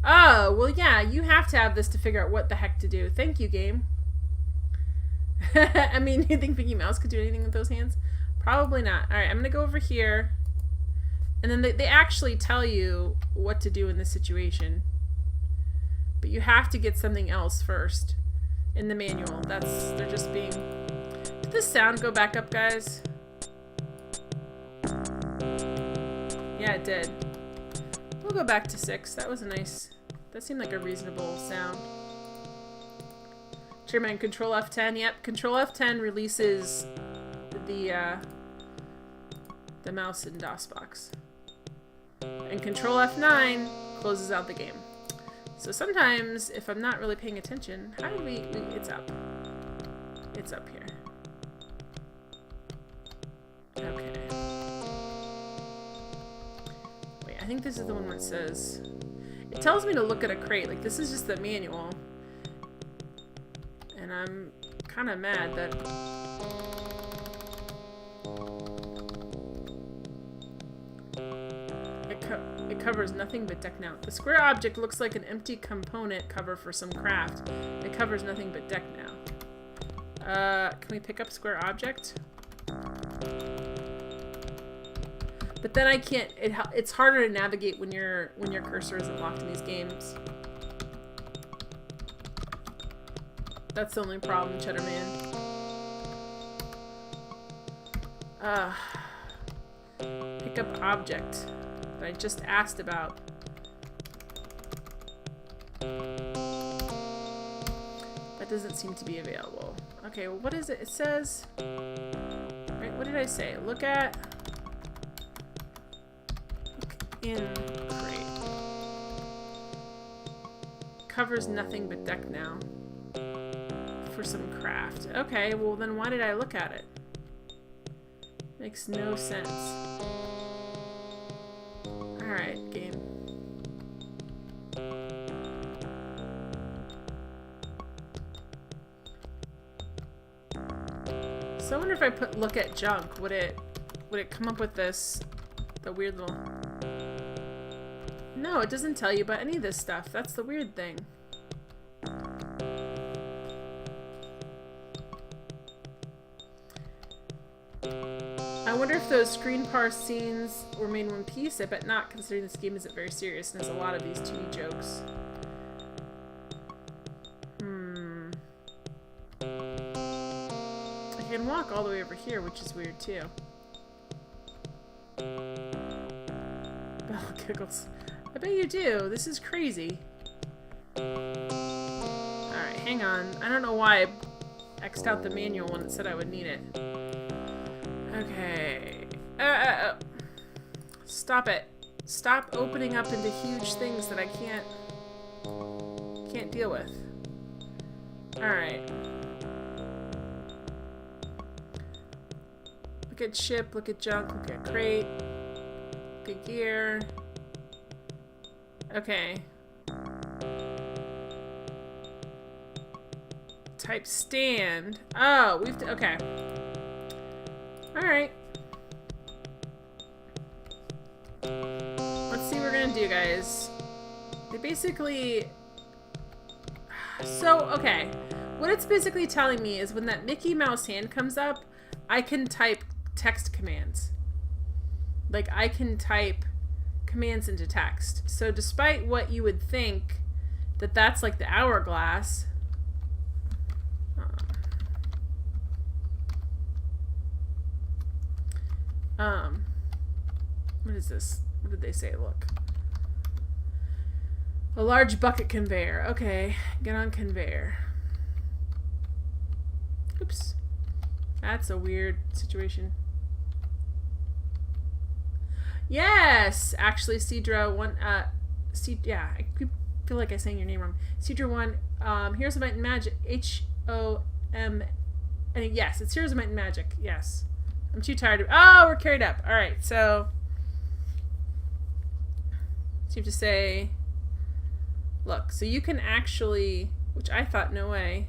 Oh, well, yeah, you have to have this to figure out what the heck to do. Thank you, game. I mean, you think Mickey Mouse could do anything with those hands? Probably not. Alright, I'm going to go over here. And then they actually tell you what to do in this situation. But you have to get something else first in the manual. They're just being... Did this sound go back up, guys? Yeah, it did. We'll go back to 6. That was a nice... That seemed like a reasonable sound. Chairman, Control F10. Yep, Control F10 releases the mouse in DOSBox. And Control F9 closes out the game. So sometimes, if I'm not really paying attention... How do we... It's up. It's up here. Okay. Wait, I think this is the one where it says... It tells me to look at a crate. Like, this is just the manual. And I'm kind of mad that... It covers nothing but deck now. The square object looks like an empty component cover for some craft. It covers nothing but deck now. Can we pick up square object? But then I can't. It's harder to navigate when your cursor isn't locked in these games. That's the only problem, Cheddar Man. Pick up object that I just asked about. That doesn't seem to be available. Okay, well, what is it? It says... Right, what did I say? Look in crate. Covers nothing but deck now. For some craft. Okay, well then why did I look at it? Makes no sense. Alright, game. So I wonder if I put look at junk, would it come up with this, the weird little... No, it doesn't tell you about any of this stuff. That's the weird thing. I wonder if those screen parse scenes were made in one piece. I bet not, considering this game isn't very serious and has a lot of these 2D jokes. I can walk all the way over here, which is weird too. Bell giggles. I bet you do. This is crazy. Alright, hang on. I don't know why I X'd out the manual when it said I would need it. Okay. Stop it. Stop opening up into huge things that I can't deal with. Alright. Look at ship, look at junk, look at crate, look at gear. Okay. Type stand. Oh, okay. Alright. Let's see what we're gonna do, guys. They basically... So, okay. What it's basically telling me is when that Mickey Mouse hand comes up, I can type text commands. Like, I can type commands into text. So despite what you would think that that's like the hourglass, what is this? What did they say? Look. A large bucket conveyor. Okay, get on conveyor. Oops. That's a weird situation. Yes! Actually, Cedra, yeah, feel like I'm saying your name wrong. Cedra 1, Heroes of Might and Magic, H-O-M, and yes, it's Heroes of Might and Magic, yes. I'm too tired of, oh, we're carried up. Alright, so you have to say, look, so you can actually, which I thought, no way.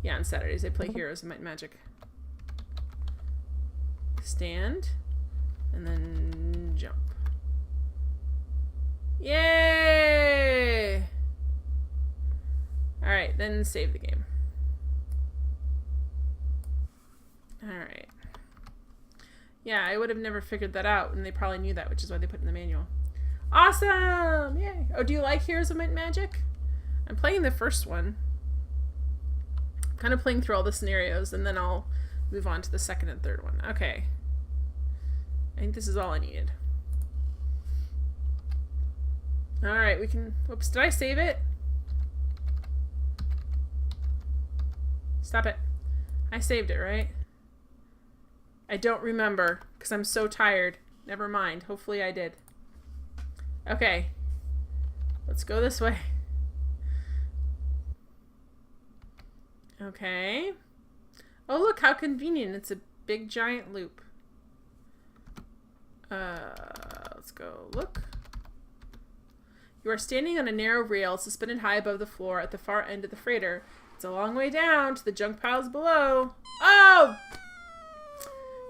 Yeah, on Saturdays I play Heroes of Might and Magic. Stand, and then jump. Yay! Alright, then save the game. Alright. Yeah, I would have never figured that out, and they probably knew that, which is why they put it in the manual. Awesome! Yay! Oh, do you like Heroes of Might and Magic? I'm playing the first one. I'm kind of playing through all the scenarios, and then I'll move on to the second and third one. Okay. I think this is all I needed. Alright, we can... Whoops, did I save it? Stop it. I saved it, right? I don't remember, because I'm so tired. Never mind. Hopefully I did. Okay. Let's go this way. Okay. Oh, look, how convenient. It's a big, giant loop. Let's go look. You are standing on a narrow rail suspended high above the floor at the far end of the freighter. It's a long way down to the junk piles below. Oh!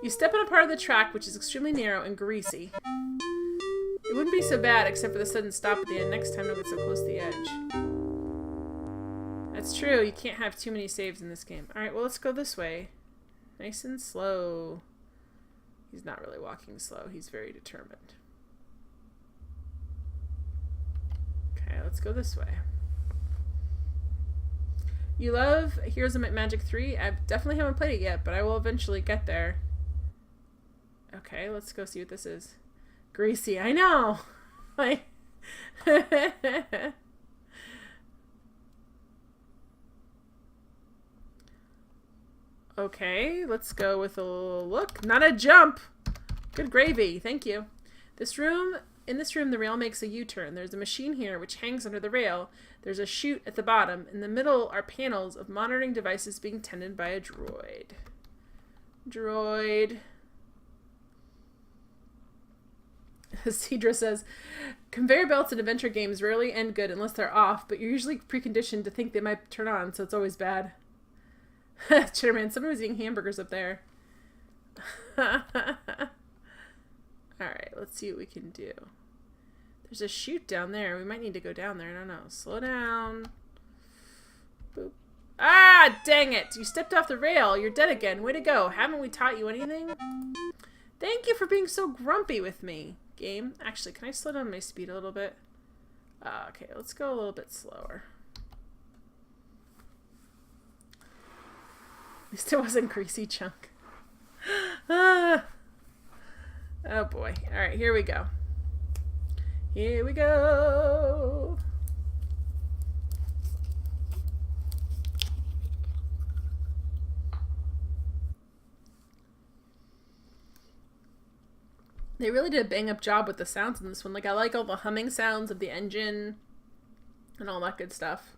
You step on a part of the track which is extremely narrow and greasy. It wouldn't be so bad except for the sudden stop at the end. Next time don't get so close to the edge. That's true. You can't have too many saves in this game. Alright, well, let's go this way. Nice and slow. He's not really walking slow. He's very determined. Okay, let's go this way. You love Heroes of Might and Magic 3? I definitely haven't played it yet, but I will eventually get there. Okay, let's go see what this is. Greasy, I know! Like... Okay, let's go with a look. Not a jump! Good gravy, thank you. In this room, the rail makes a U-turn. There's a machine here which hangs under the rail. There's a chute at the bottom. In the middle are panels of monitoring devices being tended by a droid. Droid. Cedra says, conveyor belts in adventure games rarely end good unless they're off, but you're usually preconditioned to think they might turn on, so it's always bad. Chitterman, somebody was eating hamburgers up there. Alright, let's see what we can do. There's a chute down there. We might need to go down there. I don't know. Slow down. Boop. Ah, dang it. You stepped off the rail. You're dead again. Way to go. Haven't we taught you anything? Thank you for being so grumpy with me, game. Actually, can I slow down my speed a little bit? Okay, let's go a little bit slower. At least it wasn't greasy chunk. Oh boy. Alright, here we go. Here we go. They really did a bang-up job with the sounds in this one. Like, I like all the humming sounds of the engine and all that good stuff.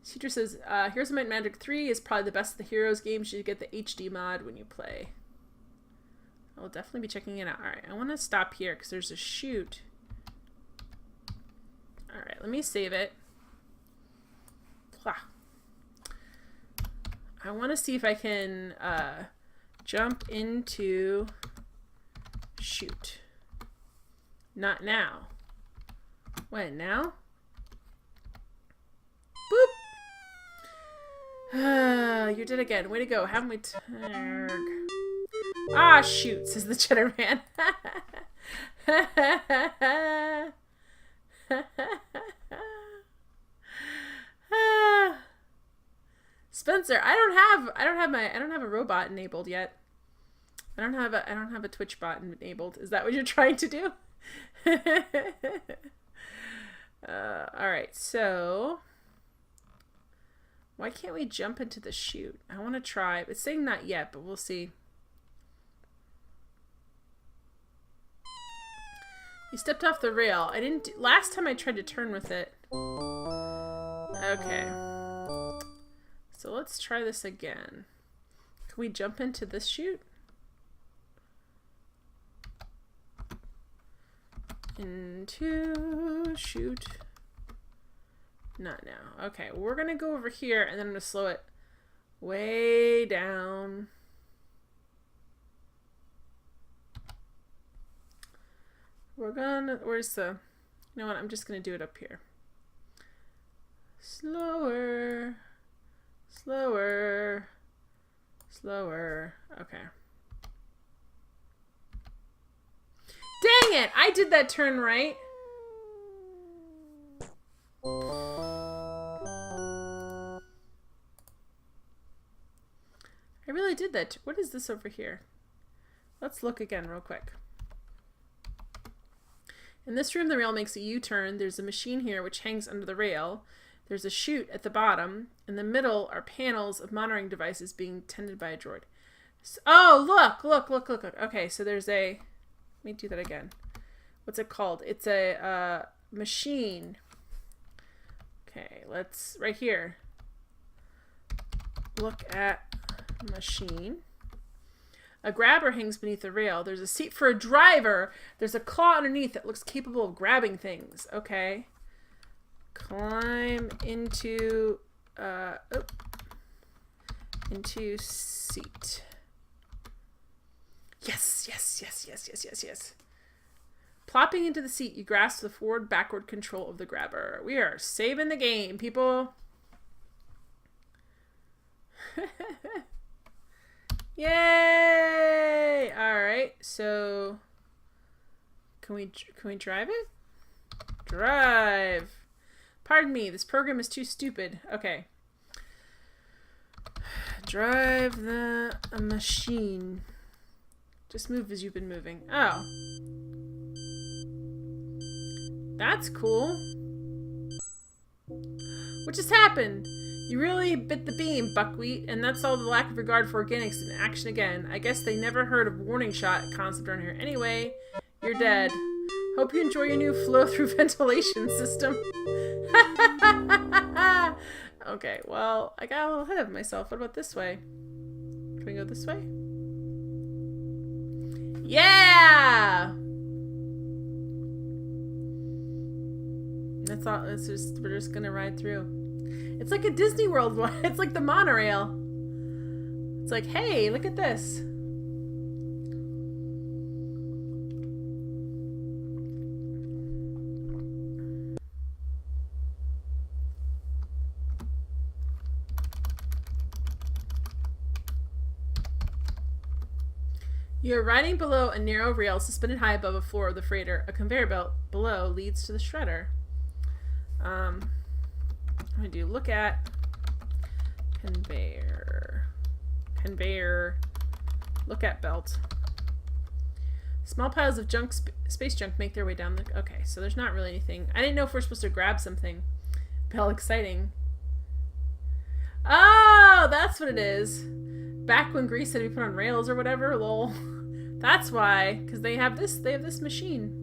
Teacher says, Heroes of Might and Magic 3 is probably the best of the Heroes games. You should get the HD mod when you play. I'll definitely be checking it out. Alright, I want to stop here because there's a chute. Alright, let me save it. Blah. I want to see if I can jump into chute. Not now. When? Now? Boop! You did again. Way to go. Haven't we? Ah, shoot, says the Cheddar Man. Spencer, I don't have a robot enabled yet. I don't have a Twitch bot enabled. Is that what you're trying to do? All right, so why can't we jump into the chute? I want to try. It's saying not yet, but we'll see. You stepped off the rail. I didn't last time I tried to turn with it. Okay. So let's try this again. Can we jump into this chute? Into chute. Not now. Okay, we're gonna go over here and then I'm gonna slow it way down. Where's the, you know what, I'm just gonna do it up here. Slower, slower, slower. Okay. Dang it! I did that turn right. I really did that. What is this over here? Let's look again real quick. In this room, the rail makes a U-turn. There's a machine here which hangs under the rail. There's a chute at the bottom. In the middle are panels of monitoring devices being tended by a droid. So, oh, look. Okay, so there's a... Let me do that again. What's it called? It's a machine. Okay, let's... Right here. Look at machine. A grabber hangs beneath the rail. There's a seat for a driver. There's a claw underneath that looks capable of grabbing things. Okay. Climb into into seat. Yes. Plopping into the seat, you grasp the forward-backward control of the grabber. We are saving the game, people. Yay! Alright, so can we drive it? Drive! Pardon me, this program is too stupid. Okay. Drive the machine. Just move as you've been moving. Oh. That's cool. What just happened? You really bit the beam, Buckwheat, and that's all the lack of regard for organics in action again. I guess they never heard of warning shot concept around here. Anyway, you're dead. Hope you enjoy your new flow-through ventilation system. Okay, well, I got a little ahead of myself. What about this way? Can we go this way? Yeah! That's all. We're just gonna ride through. It's like a Disney World one. It's like the monorail. It's like, hey, look at this. You're riding below a narrow rail suspended high above the floor of the freighter. A conveyor belt below leads to the shredder. I'm gonna do look at conveyor. Look at belt. Small piles of junk, space junk make their way down the... Okay, so there's not really anything. I didn't know if we're supposed to grab something. How exciting. Oh, that's what it is. Back when Greece had to be put on rails or whatever, lol. That's why, because they have this machine.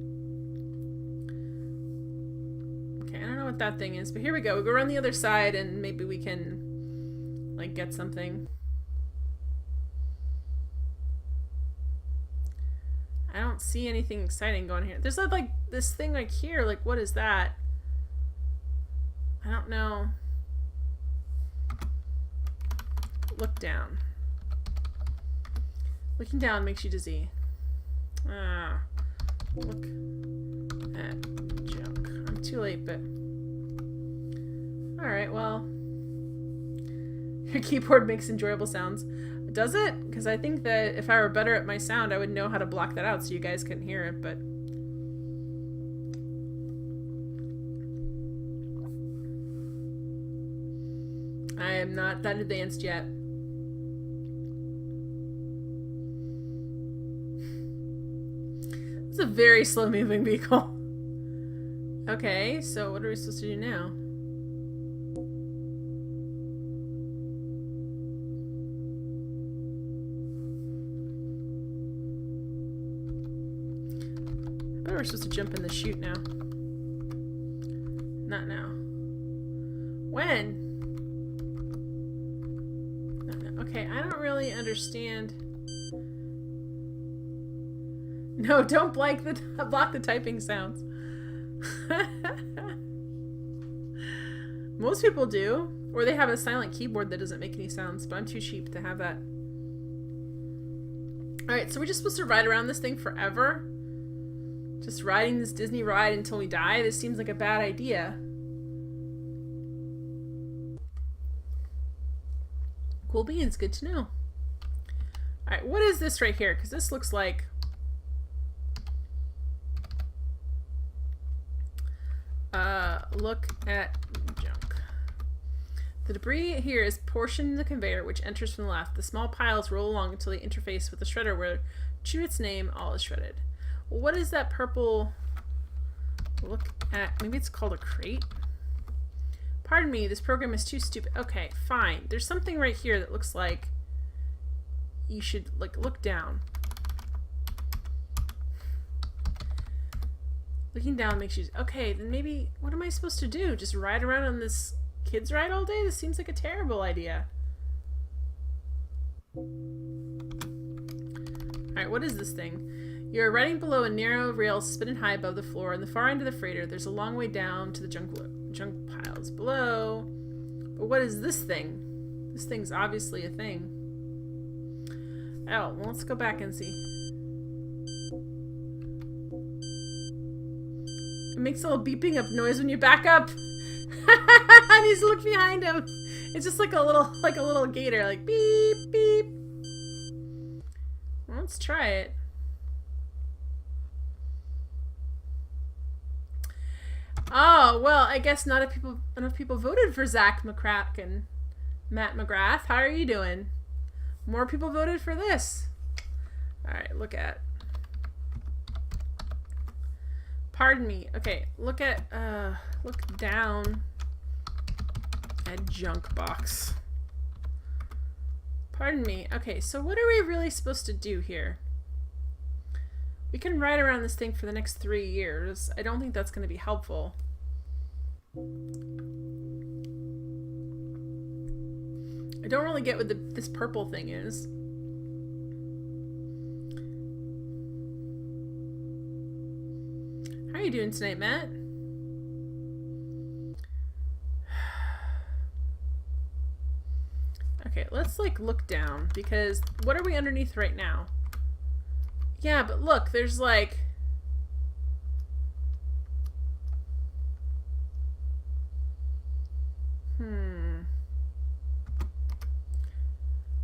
Okay, I don't know what that thing is, but here we go. We go around the other side and maybe we can, like, get something. I don't see anything exciting going here. There's like this thing like here, like what is that? I don't know. Look down. Looking down makes you dizzy. Ah. Look at junk. I'm too late, but... Alright, well... Your keyboard makes enjoyable sounds. Does it? Because I think that if I were better at my sound, I would know how to block that out so you guys couldn't hear it, but... I am not that advanced yet. It's a very slow-moving vehicle. Okay, so what are we supposed to do now? we're supposed to jump in the chute now. Not now. When? Not now. Okay, I don't really understand. No, don't block the typing sounds. Most people do. Or they have a silent keyboard that doesn't make any sounds, but I'm too cheap to have that. Alright, so we're just supposed to ride around this thing forever? Just riding this Disney ride until we die? This seems like a bad idea. Cool beans, good to know. Alright, what is this right here? Because this looks like... look at junk. The debris here is portioned in the conveyor, which enters from the left. The small piles roll along until they interface with the shredder, where, to its name, all is shredded. Well, what is that purple... Look at... Maybe it's called a crate? Pardon me, this program is too stupid. Okay, fine. There's something right here that looks like you should, like, look down. Looking down makes you... Okay, then maybe... What am I supposed to do? Just ride around on this kids ride all day? This seems like a terrible idea. Alright, what is this thing? You're riding below a narrow rail suspended high above the floor. On the far end of the freighter, there's a long way down to the junk piles below. But what is this thing? This thing's obviously a thing. Oh, well, let's go back and see. It makes a little beeping up noise when you back up. And he's look behind him. It's just like a little gator, like beep beep. Well, let's try it. Oh, well, I guess not enough people voted for Zach McCrack and Matt McGrath. How are you doing? More people voted for this. All right, look pardon me. Okay, look down at junk box. Pardon me. Okay, so what are we really supposed to do here? We can ride around this thing for the next 3 years. I don't think that's going to be helpful. I don't really get what this purple thing is. How are you doing tonight, Matt? Okay, let's like look down, because what are we underneath right now? Yeah, but look, there's like...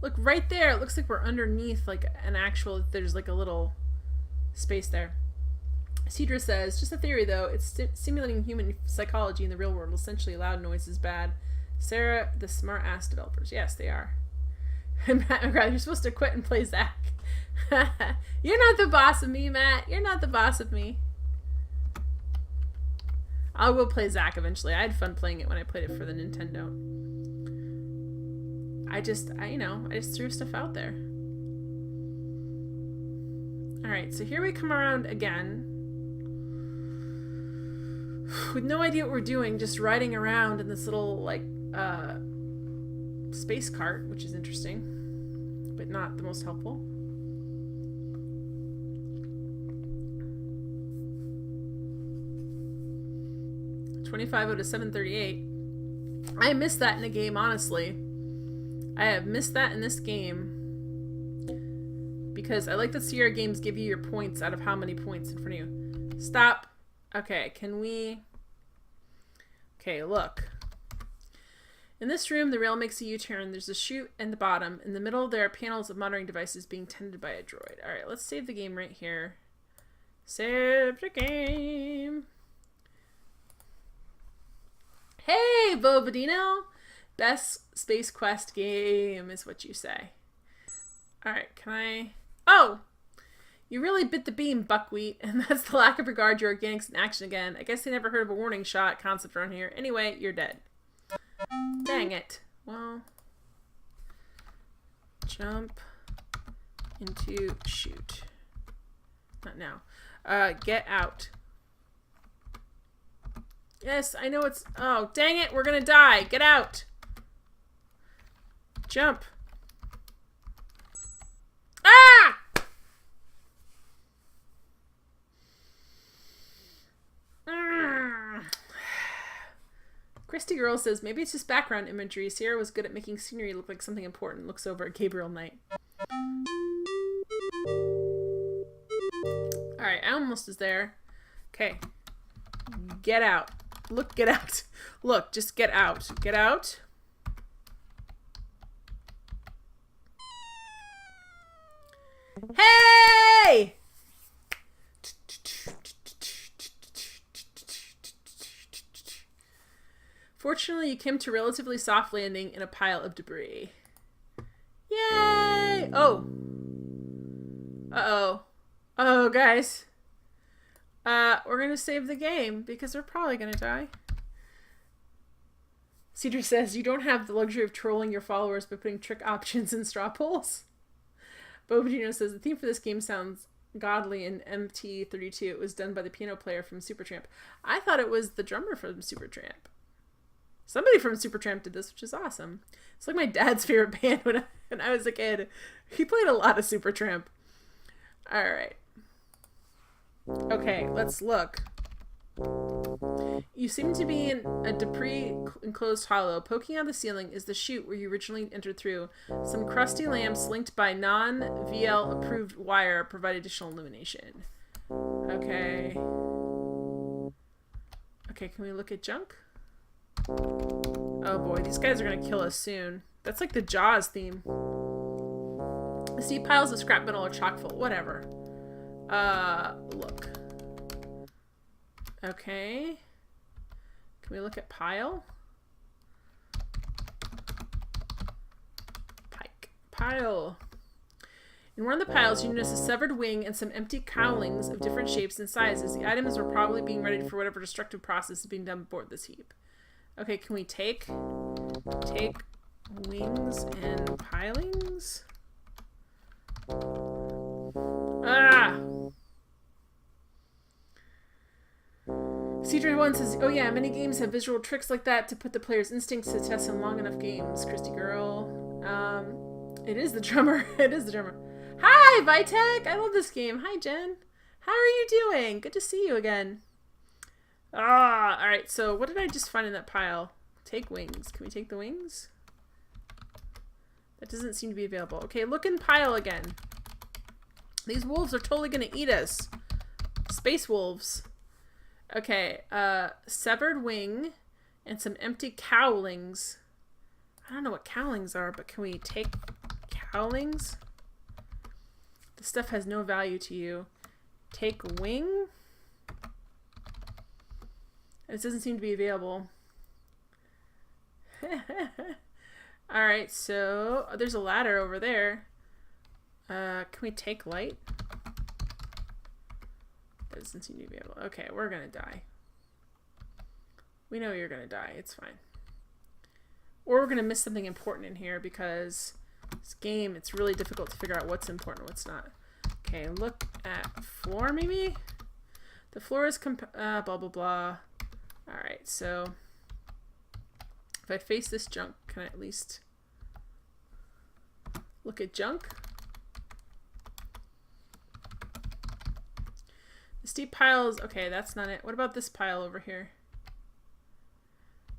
Look, right there, it looks like we're underneath like an actual... There's like a little space there. Cedra says, just a theory though, it's simulating human psychology in the real world. Essentially, loud noise is bad. Sarah, the smart-ass developers. Yes, they are. And Matt McGrath, you're supposed to quit and play Zach. You're not the boss of me, Matt. You're not the boss of me. I will play Zach eventually. I had fun playing it when I played it for the Nintendo. I just threw stuff out there. Alright, so here we come around again. With no idea what we're doing, just riding around in this little, like, space cart, which is interesting, but not the most helpful. $25 out of $738. I missed that in the game, honestly. I have missed that in this game because I like that Sierra games give you your points out of how many points in front of you. Stop. Okay, can we... Okay, look. In this room, the rail makes a U-turn. There's a chute and the bottom. In the middle, there are panels of monitoring devices being tended by a droid. Alright, let's save the game right here. Save the game. Hey, Bobadino! Best Space Quest game is what you say. Alright, can I... Oh! You really bit the beam, Buckwheat, and that's the lack of regard your organics in action again. I guess they never heard of a warning shot concept around here. Anyway, you're dead. Dang it. Well... Jump into shoot. Not now. Get out. Yes, I know it's... Oh, dang it. We're gonna die. Get out. Jump. Ah! Christy Girl says, maybe it's just background imagery. Sierra was good at making scenery look like something important. Looks over at Gabriel Knight. Alright, I almost was there. Okay. Get out. Look, get out. Look, just get out. Get out. Hey! Fortunately, you came to a relatively soft landing in a pile of debris. Yay! Oh. Uh-oh. Oh, guys. We're gonna save the game because we're probably gonna die. Cedar says, you don't have the luxury of trolling your followers by putting trick options in straw polls. Bobadino says, the theme for this game sounds godly in MT32. It was done by the piano player from Supertramp. I thought it was the drummer from Supertramp. Somebody from Supertramp did this, which is awesome. It's like my dad's favorite band when I was a kid. He played a lot of Supertramp. Alright. Okay, let's look. You seem to be in a debris-enclosed hollow. Poking out the ceiling is the chute where you originally entered through. Some crusty lamps linked by non-VL-approved wire provide additional illumination. Okay. Okay, can we look at junk? Oh boy, these guys are gonna kill us soon. That's like the Jaws theme. The steep piles of scrap metal are chock full. Whatever. Look. Okay. Can we look at pile? Pike. Pile. In one of the piles, you notice a severed wing and some empty cowlings of different shapes and sizes. The items were probably being readied for whatever destructive process is being done aboard this heap. Okay, can we take wings and pilings? Ah! C31 says, oh yeah, many games have visual tricks like that to put the player's instincts to the test in long enough games, Christy Girl. It is the drummer. It is the drummer. Hi, Vitek! I love this game. Hi, Jen. How are you doing? Good to see you again. Ah, alright, so what did I just find in that pile? Take wings. Can we take the wings? That doesn't seem to be available. Okay, look in pile again. These wolves are totally gonna eat us. Space wolves. Okay, severed wing and some empty cowlings. I don't know what cowlings are, but can we take cowlings? This stuff has no value to you. Take wing. It doesn't seem to be available. Alright, so there's a ladder over there. Can we take light? That doesn't seem to be able. Okay, we're gonna die. We know you're gonna die. It's fine. Or we're gonna miss something important in here because this game, it's really difficult to figure out what's important and what's not. Okay, look at floor maybe? The floor is blah blah blah. Alright, so if I face this junk, can I at least look at junk? The steep piles, okay, that's not it. What about this pile over here?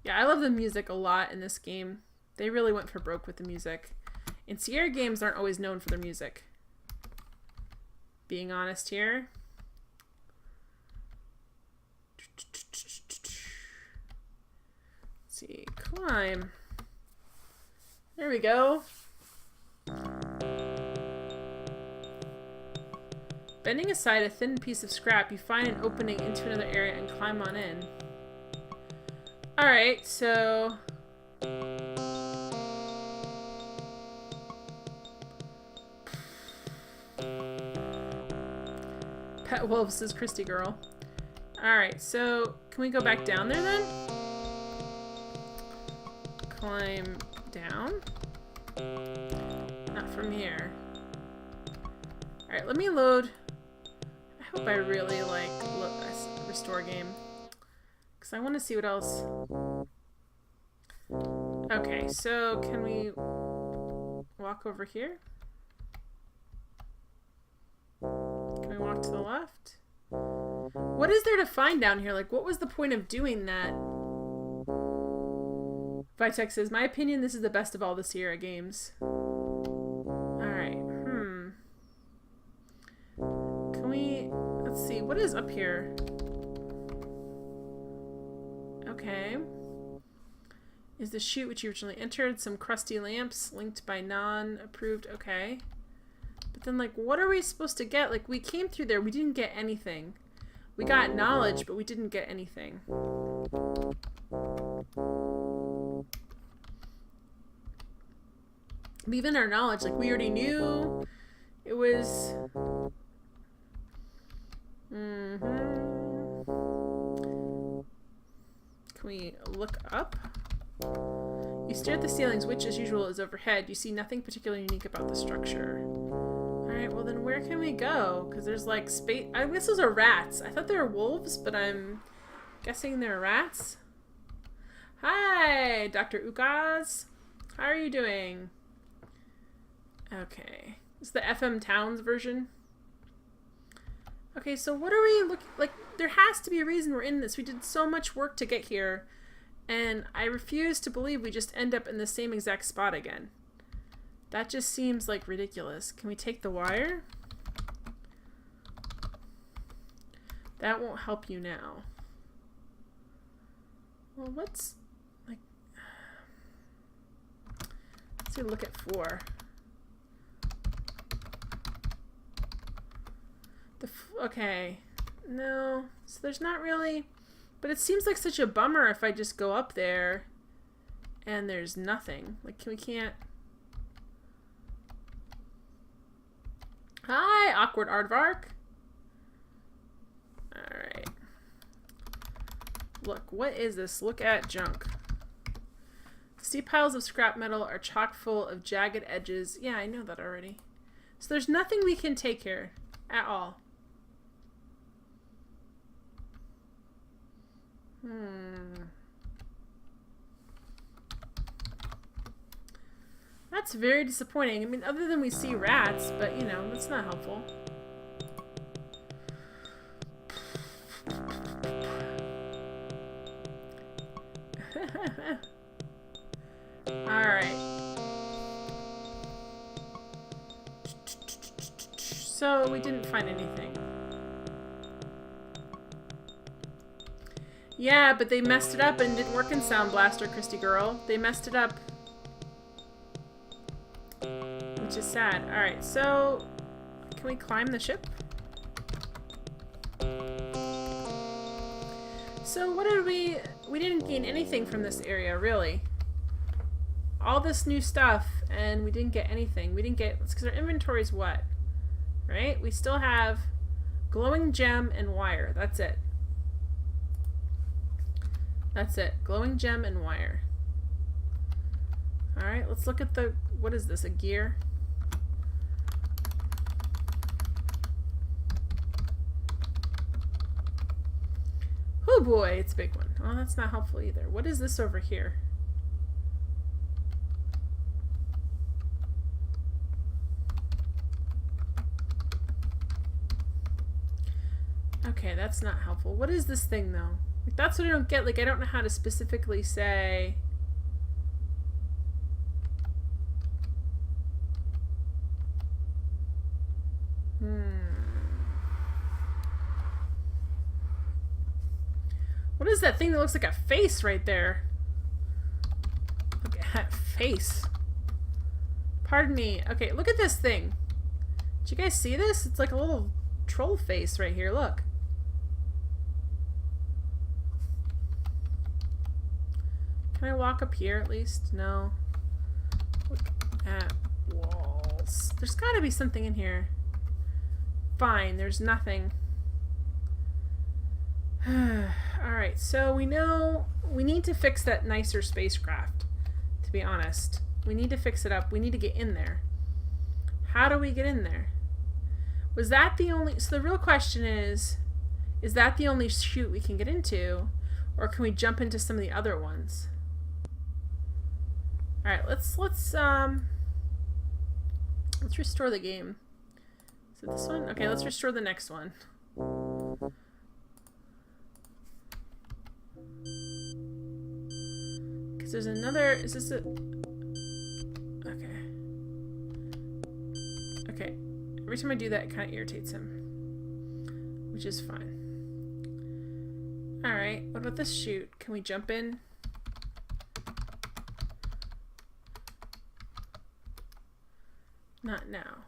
Yeah, I love the music a lot in this game. They really went for broke with the music. And Sierra games aren't always known for their music. Being honest here. Let's see, climb. There we go. Bending aside a thin piece of scrap, you find an opening into another area and climb on in. Alright, so... Pet wolves, says Christy Girl. Alright, so can we go back down there then? Climb down? Not from here. Alright, let me load. I hope I really like restore game. Because I want to see what else. Okay, so can we walk over here? Can we walk to the left? What is there to find down here? Like, what was the point of doing that? Vitex says, my opinion, this is the best of all the Sierra games. Alright, Can we... Let's see, what is up here? Okay. Is the chute which you originally entered? Some crusty lamps linked by non-approved... Okay. But then, like, what are we supposed to get? Like, we came through there, we didn't get anything. We got knowledge, but we didn't get anything. Even our knowledge, like, we already knew it was... Can we look up? You stare at the ceilings, which, as usual, is overhead. You see nothing particularly unique about the structure. Alright, well then where can we go? Because there's, like, space... I guess those are rats. I thought they were wolves, but I'm guessing they're rats. Hi, Dr. Ukaz. How are you doing? Okay. It's the FM Towns version. Okay, so what are we looking... Like, there has to be a reason we're in this. We did so much work to get here, and I refuse to believe we just end up in the same exact spot again. That just seems, like, ridiculous. Can we take the wire? That won't help you now. Well, what's... Like... Let's see, look at 4. Okay, no, so there's not really, but it seems like such a bummer if I just go up there and there's nothing. Like, we can't. Hi, awkward aardvark. Alright. Look, what is this? Look at junk. Steep piles of scrap metal are chock full of jagged edges. Yeah, I know that already. So there's nothing we can take here at all. That's very disappointing. I mean, other than we see rats, but, you know, that's not helpful. Alright. So, we didn't find anything. Yeah, but they messed it up and it didn't work in Sound Blaster, Christy girl. They messed it up. Which is sad. Alright, so... Can we climb the ship? So what did we... We didn't gain anything from this area, really. All this new stuff, and we didn't get anything. We didn't get... It's because our inventory's what? Right? We still have glowing gem and wire. That's it. That's it. Glowing gem and wire. Alright, let's look at the... What is this? A gear? Oh boy, it's a big one. Oh, that's not helpful either. What is this over here? Okay, that's not helpful. What is this thing, though? Like, that's what I don't get. Like, I don't know how to specifically say... What is that thing that looks like a face right there? Look at that face. Pardon me. Okay, look at this thing. Did you guys see this? It's like a little troll face right here. Look. Can I walk up here at least? No. Look at walls. There's gotta be something in here. Fine, there's nothing. Alright, so we know we need to fix that nicer spacecraft, to be honest. We need to fix it up. We need to get in there. How do we get in there? Was that the only... So the real question is that the only chute we can get into? Or can we jump into some of the other ones? Alright, let's restore the game. Is it this one? Okay, let's restore the next one. Because there's another... Is this a... Okay. Okay. Every time I do that, it kind of irritates him. Which is fine. Alright, what about this chute? Can we jump in? Not now.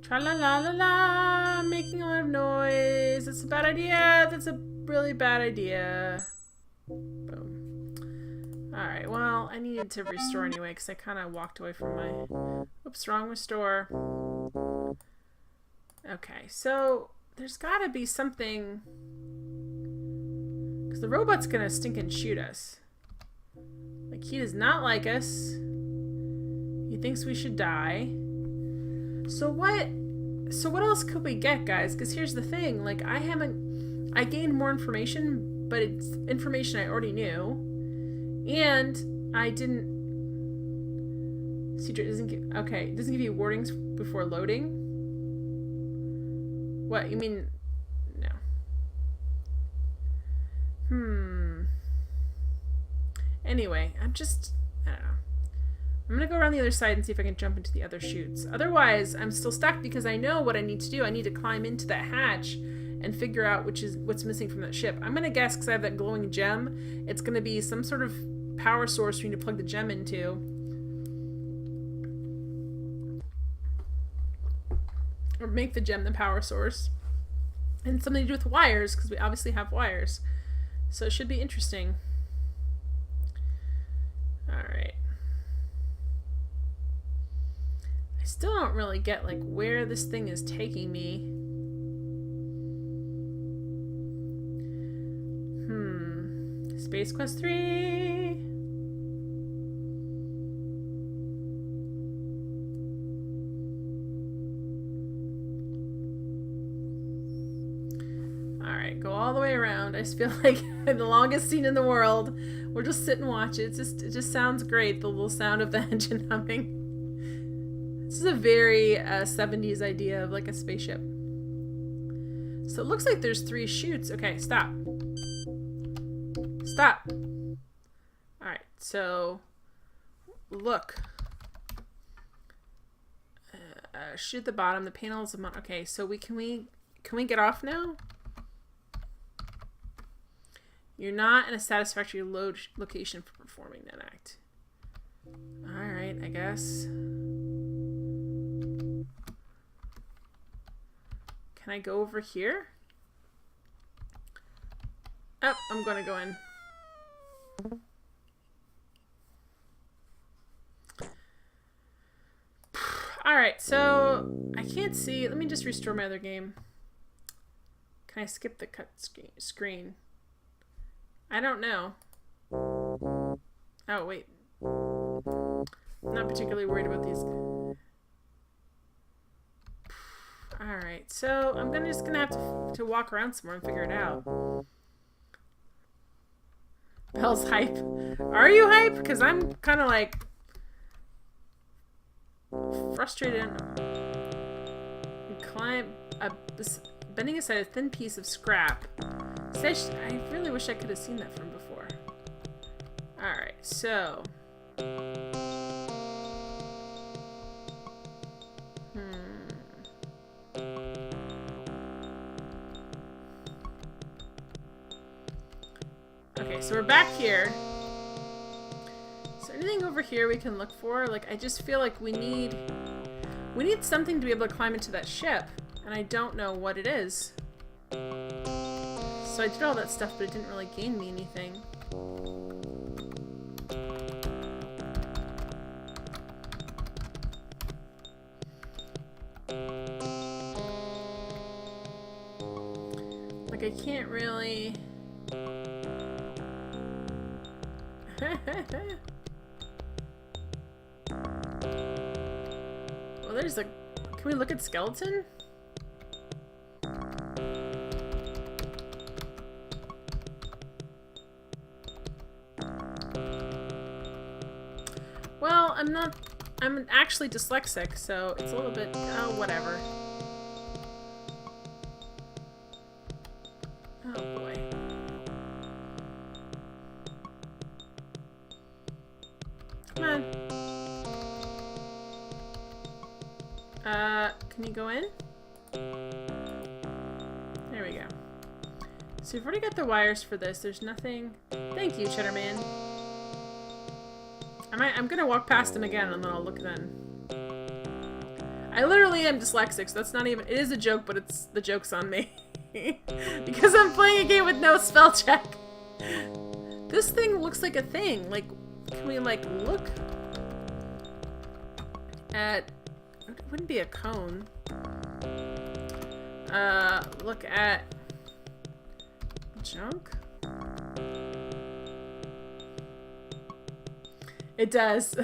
Tra-la-la-la-la! Making a lot of noise. That's a bad idea. That's a really bad idea. Boom. Alright, well, I needed to restore anyway because I kind of walked away from my... Oops, wrong restore. Okay, so there's gotta be something... Because the robot's gonna stinking shoot us. Like, he does not like us. He thinks we should die. So what else could we get, guys? Because here's the thing, like, I gained more information, but it's information I already knew. And I didn't... See, it doesn't give you warnings before loading. What, you mean... No. Anyway, I don't know. I'm gonna go around the other side and see if I can jump into the other chutes. Otherwise, I'm still stuck because I know what I need to do. I need to climb into that hatch and figure out what's missing from that ship. I'm gonna guess, because I have that glowing gem, it's gonna be some sort of power source we need to plug the gem into. Or make the gem the power source. And something to do with wires, because we obviously have wires. So it should be interesting. Alright. I still don't really get, like, where this thing is taking me. Space Quest 3. Alright, go all the way around. I just feel like the longest scene in the world. We'll just sit and watch it. It just sounds great, the little sound of the engine humming. This is a very 70s idea of like a spaceship. So it looks like there's 3 chutes. Okay, stop. Stop. Alright, so look. Chute at the bottom, the panels of okay, so can we get off now? You're not in a satisfactory location for performing that act. Alright, I guess. Can I go over here? Oh, I'm gonna go in. Alright, so I can't see. Let me just restore my other game. Can I skip the cut screen? I don't know. Oh, wait. I'm not particularly worried about these. Alright, so I'm just gonna have to walk around some more and figure it out. Belle's hype. Are you hype? Because I'm kind of like frustrated. Bending aside a thin piece of scrap. I really wish I could have seen that from before. Alright, so. Okay, so we're back here. Is there anything over here we can look for? Like, I just feel like we need something to be able to climb into that ship, and I don't know what it is. So I did all that stuff, but it didn't really gain me anything. Like, I can't really... Well, there's a Can we look at skeleton? Well, I'm actually dyslexic, so it's a little bit, oh, whatever. Oh boy. Come on. Can you go in? There we go. So we've already got the wires for this. There's nothing. Thank you, Cheddar Man. I'm gonna walk past him again and then I'll look then. I literally am dyslexic, so that's not even. It is a joke, but it's the joke's on me. Because I'm playing a game with no spell check. This thing looks like a thing. Like, can we, like, look at. It wouldn't be a cone. Look at. Junk? It does.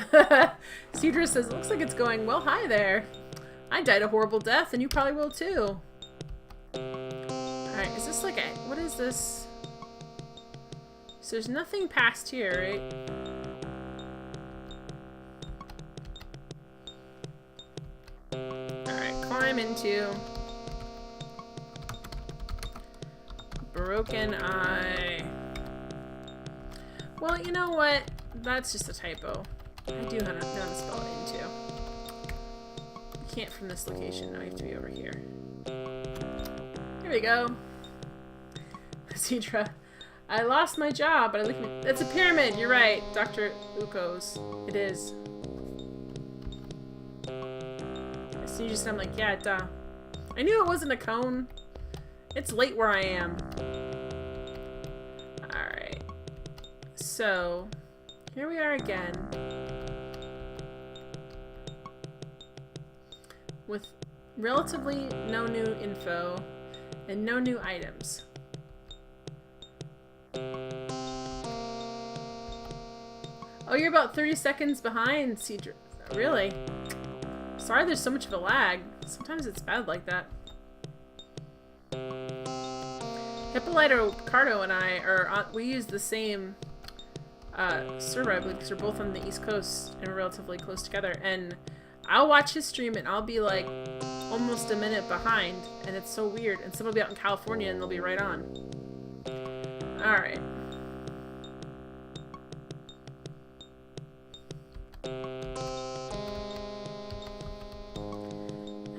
Cedra says, it looks like it's going, well, hi there. I died a horrible death, and you probably will too. Alright, is this like a... What is this? So there's nothing past here, right? Alright, climb into... Broken Eye. Well, you know what? That's just a typo. I do know how to spell it into. I can't from this location. Now I have to be over here. Here we go. Cedra. I lost my job, but I look at... It's a pyramid! You're right, Dr. Ukos. It is. So you just... I'm like, yeah, duh. I knew it wasn't a cone. It's late where I am. Alright. So... Here we are again. With relatively no new info and no new items. Oh, you're about 30 seconds behind, Cedric. Really? Sorry there's so much of a lag. Sometimes it's bad like that. Hippolyto, Cardo, and I are on, we use the same server, I believe, because we're both on the East Coast and we're relatively close together. And I'll watch his stream and I'll be like almost a minute behind, and it's so weird. And someone will be out in California and they'll be right on. Alright.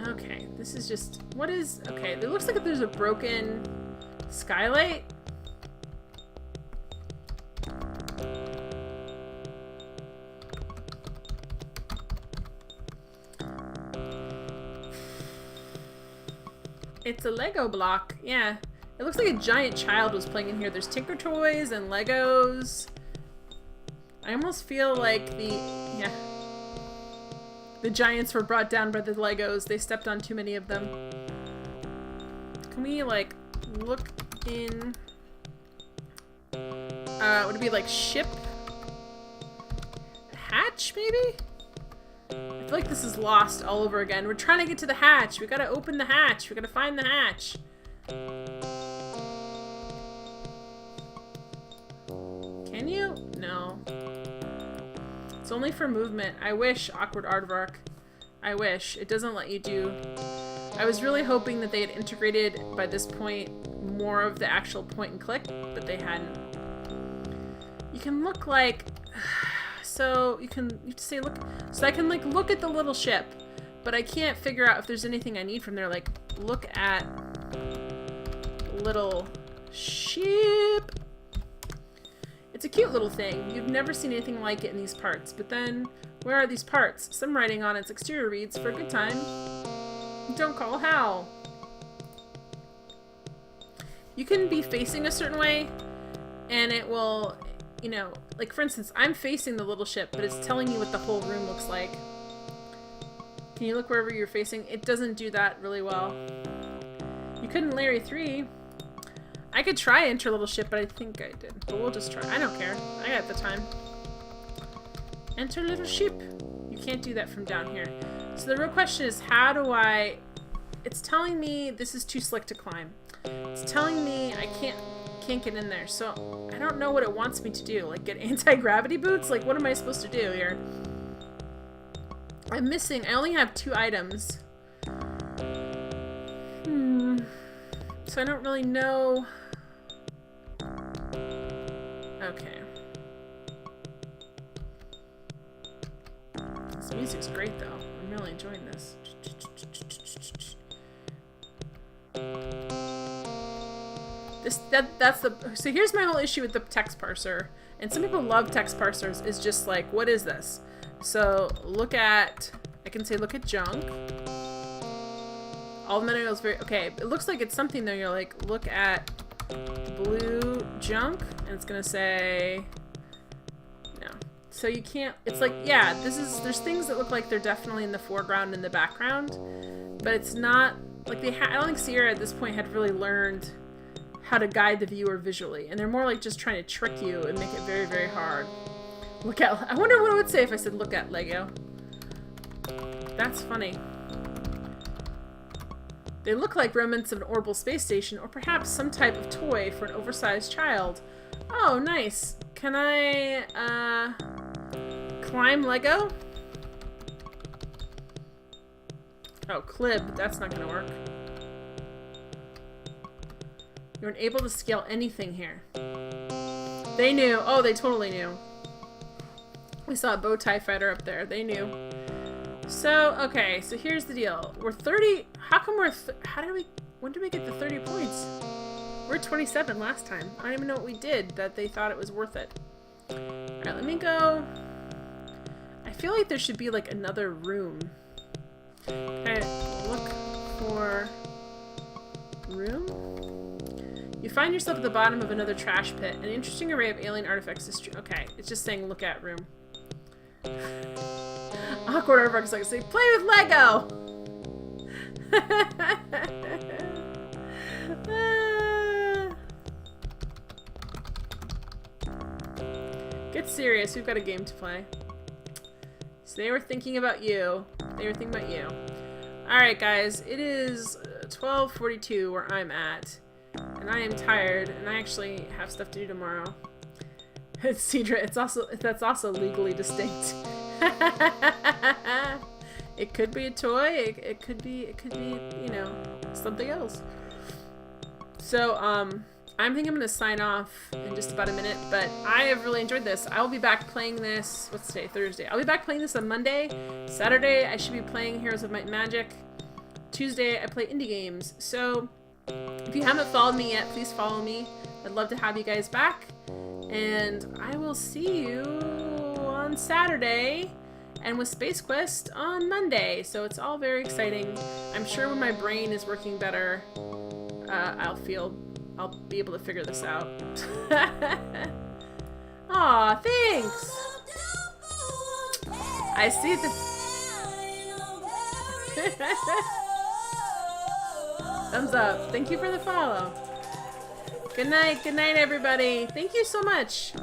Okay, this is just... What is... Okay, it looks like there's a broken skylight. It's a Lego block. Yeah. It looks like a giant child was playing in here. There's Tinker Toys and Legos. I almost feel like the giants were brought down by the Legos. They stepped on too many of them. Can we, like, look in... would it be, like, ship? Hatch, maybe? I feel like this is lost all over again. We're trying to get to the hatch. We gotta open the hatch. We gotta find the hatch. Can you? No. It's only for movement. I wish, Awkward Aardvark. I wish. It doesn't let you do... I was really hoping that they had integrated, by this point, more of the actual point and click, but they hadn't. You can look like... So, you have to say look... So I can, like, look at the little ship, but I can't figure out if there's anything I need from there. Like, look at... little ship. It's a cute little thing. You've never seen anything like it in these parts. But then, where are these parts? Some writing on its exterior reads, for a good time. Don't call Hal. You can be facing a certain way, and it will, you know, like for instance, I'm facing the little ship, but it's telling me what the whole room looks like. Can you look wherever you're facing? It doesn't do that really well. You couldn't Larry 3. I could try enter little ship, but I think I did. But we'll just try. I don't care. I got the time. Enter little ship. You can't do that from down here. So the real question is, how do I... It's telling me this is too slick to climb. It's telling me I can't get in there. So I don't know what it wants me to do. Like, get anti-gravity boots? Like, what am I supposed to do here? I'm missing... I only have 2 items. So I don't really know... Okay. This music's great, though. I'm really enjoying this. That's the... So here's my whole issue with the text parser. And some people love text parsers. Is just like, what is this? So look at... I can say look at junk. All the materials very... Okay, it looks like it's something though. You're like, look at blue junk. And it's going to say... No. So you can't... It's like, yeah, this is... There's things that look like they're definitely in the foreground and the background. But it's not... Like, I don't think Sierra at this point had really learned how to guide the viewer visually. And they're more like just trying to trick you and make it very, very hard. Look at... I wonder what it would say if I said look at Lego. That's funny. They look like remnants of an orbital space station, or perhaps some type of toy for an oversized child. Oh, nice. Can I, climb Lego? Oh, Clib. That's not gonna work. You're unable to scale anything here. They knew. Oh, they totally knew. We saw a bow tie fighter up there. They knew. So, okay, so here's the deal. We're 30... How come we're... How did we... When did we get the 30 points? We're 27 last time. I don't even know what we did that they thought it was worth it. Alright, let me go... I feel like there should be, like, another room. Okay, look for... Room? You find yourself at the bottom of another trash pit. An interesting array of alien artifacts is... Okay, it's just saying look at room. Awkward artifacts like say, play with Lego! Get serious, we've got a game to play. So they were thinking about you. They were thinking about you. Alright guys, it is 12:42 where I'm at. And I am tired, and I actually have stuff to do tomorrow. It's Cedra, that's also legally distinct. It could be a toy, it could be, you know, something else. So, I think I'm gonna sign off in just about a minute, but I have really enjoyed this. I will be back playing this, what's today, Thursday. I'll be back playing this on Monday. Saturday, I should be playing Heroes of Might and Magic. Tuesday, I play indie games. So, if you haven't followed me yet, please follow me. I'd love to have you guys back. And I will see you on Saturday and with Space Quest on Monday. So it's all very exciting. I'm sure when my brain is working better, I'll be able to figure this out. Aw, thanks! I see the... Thumbs up. Thank you for the follow. Good night, everybody. Thank you so much.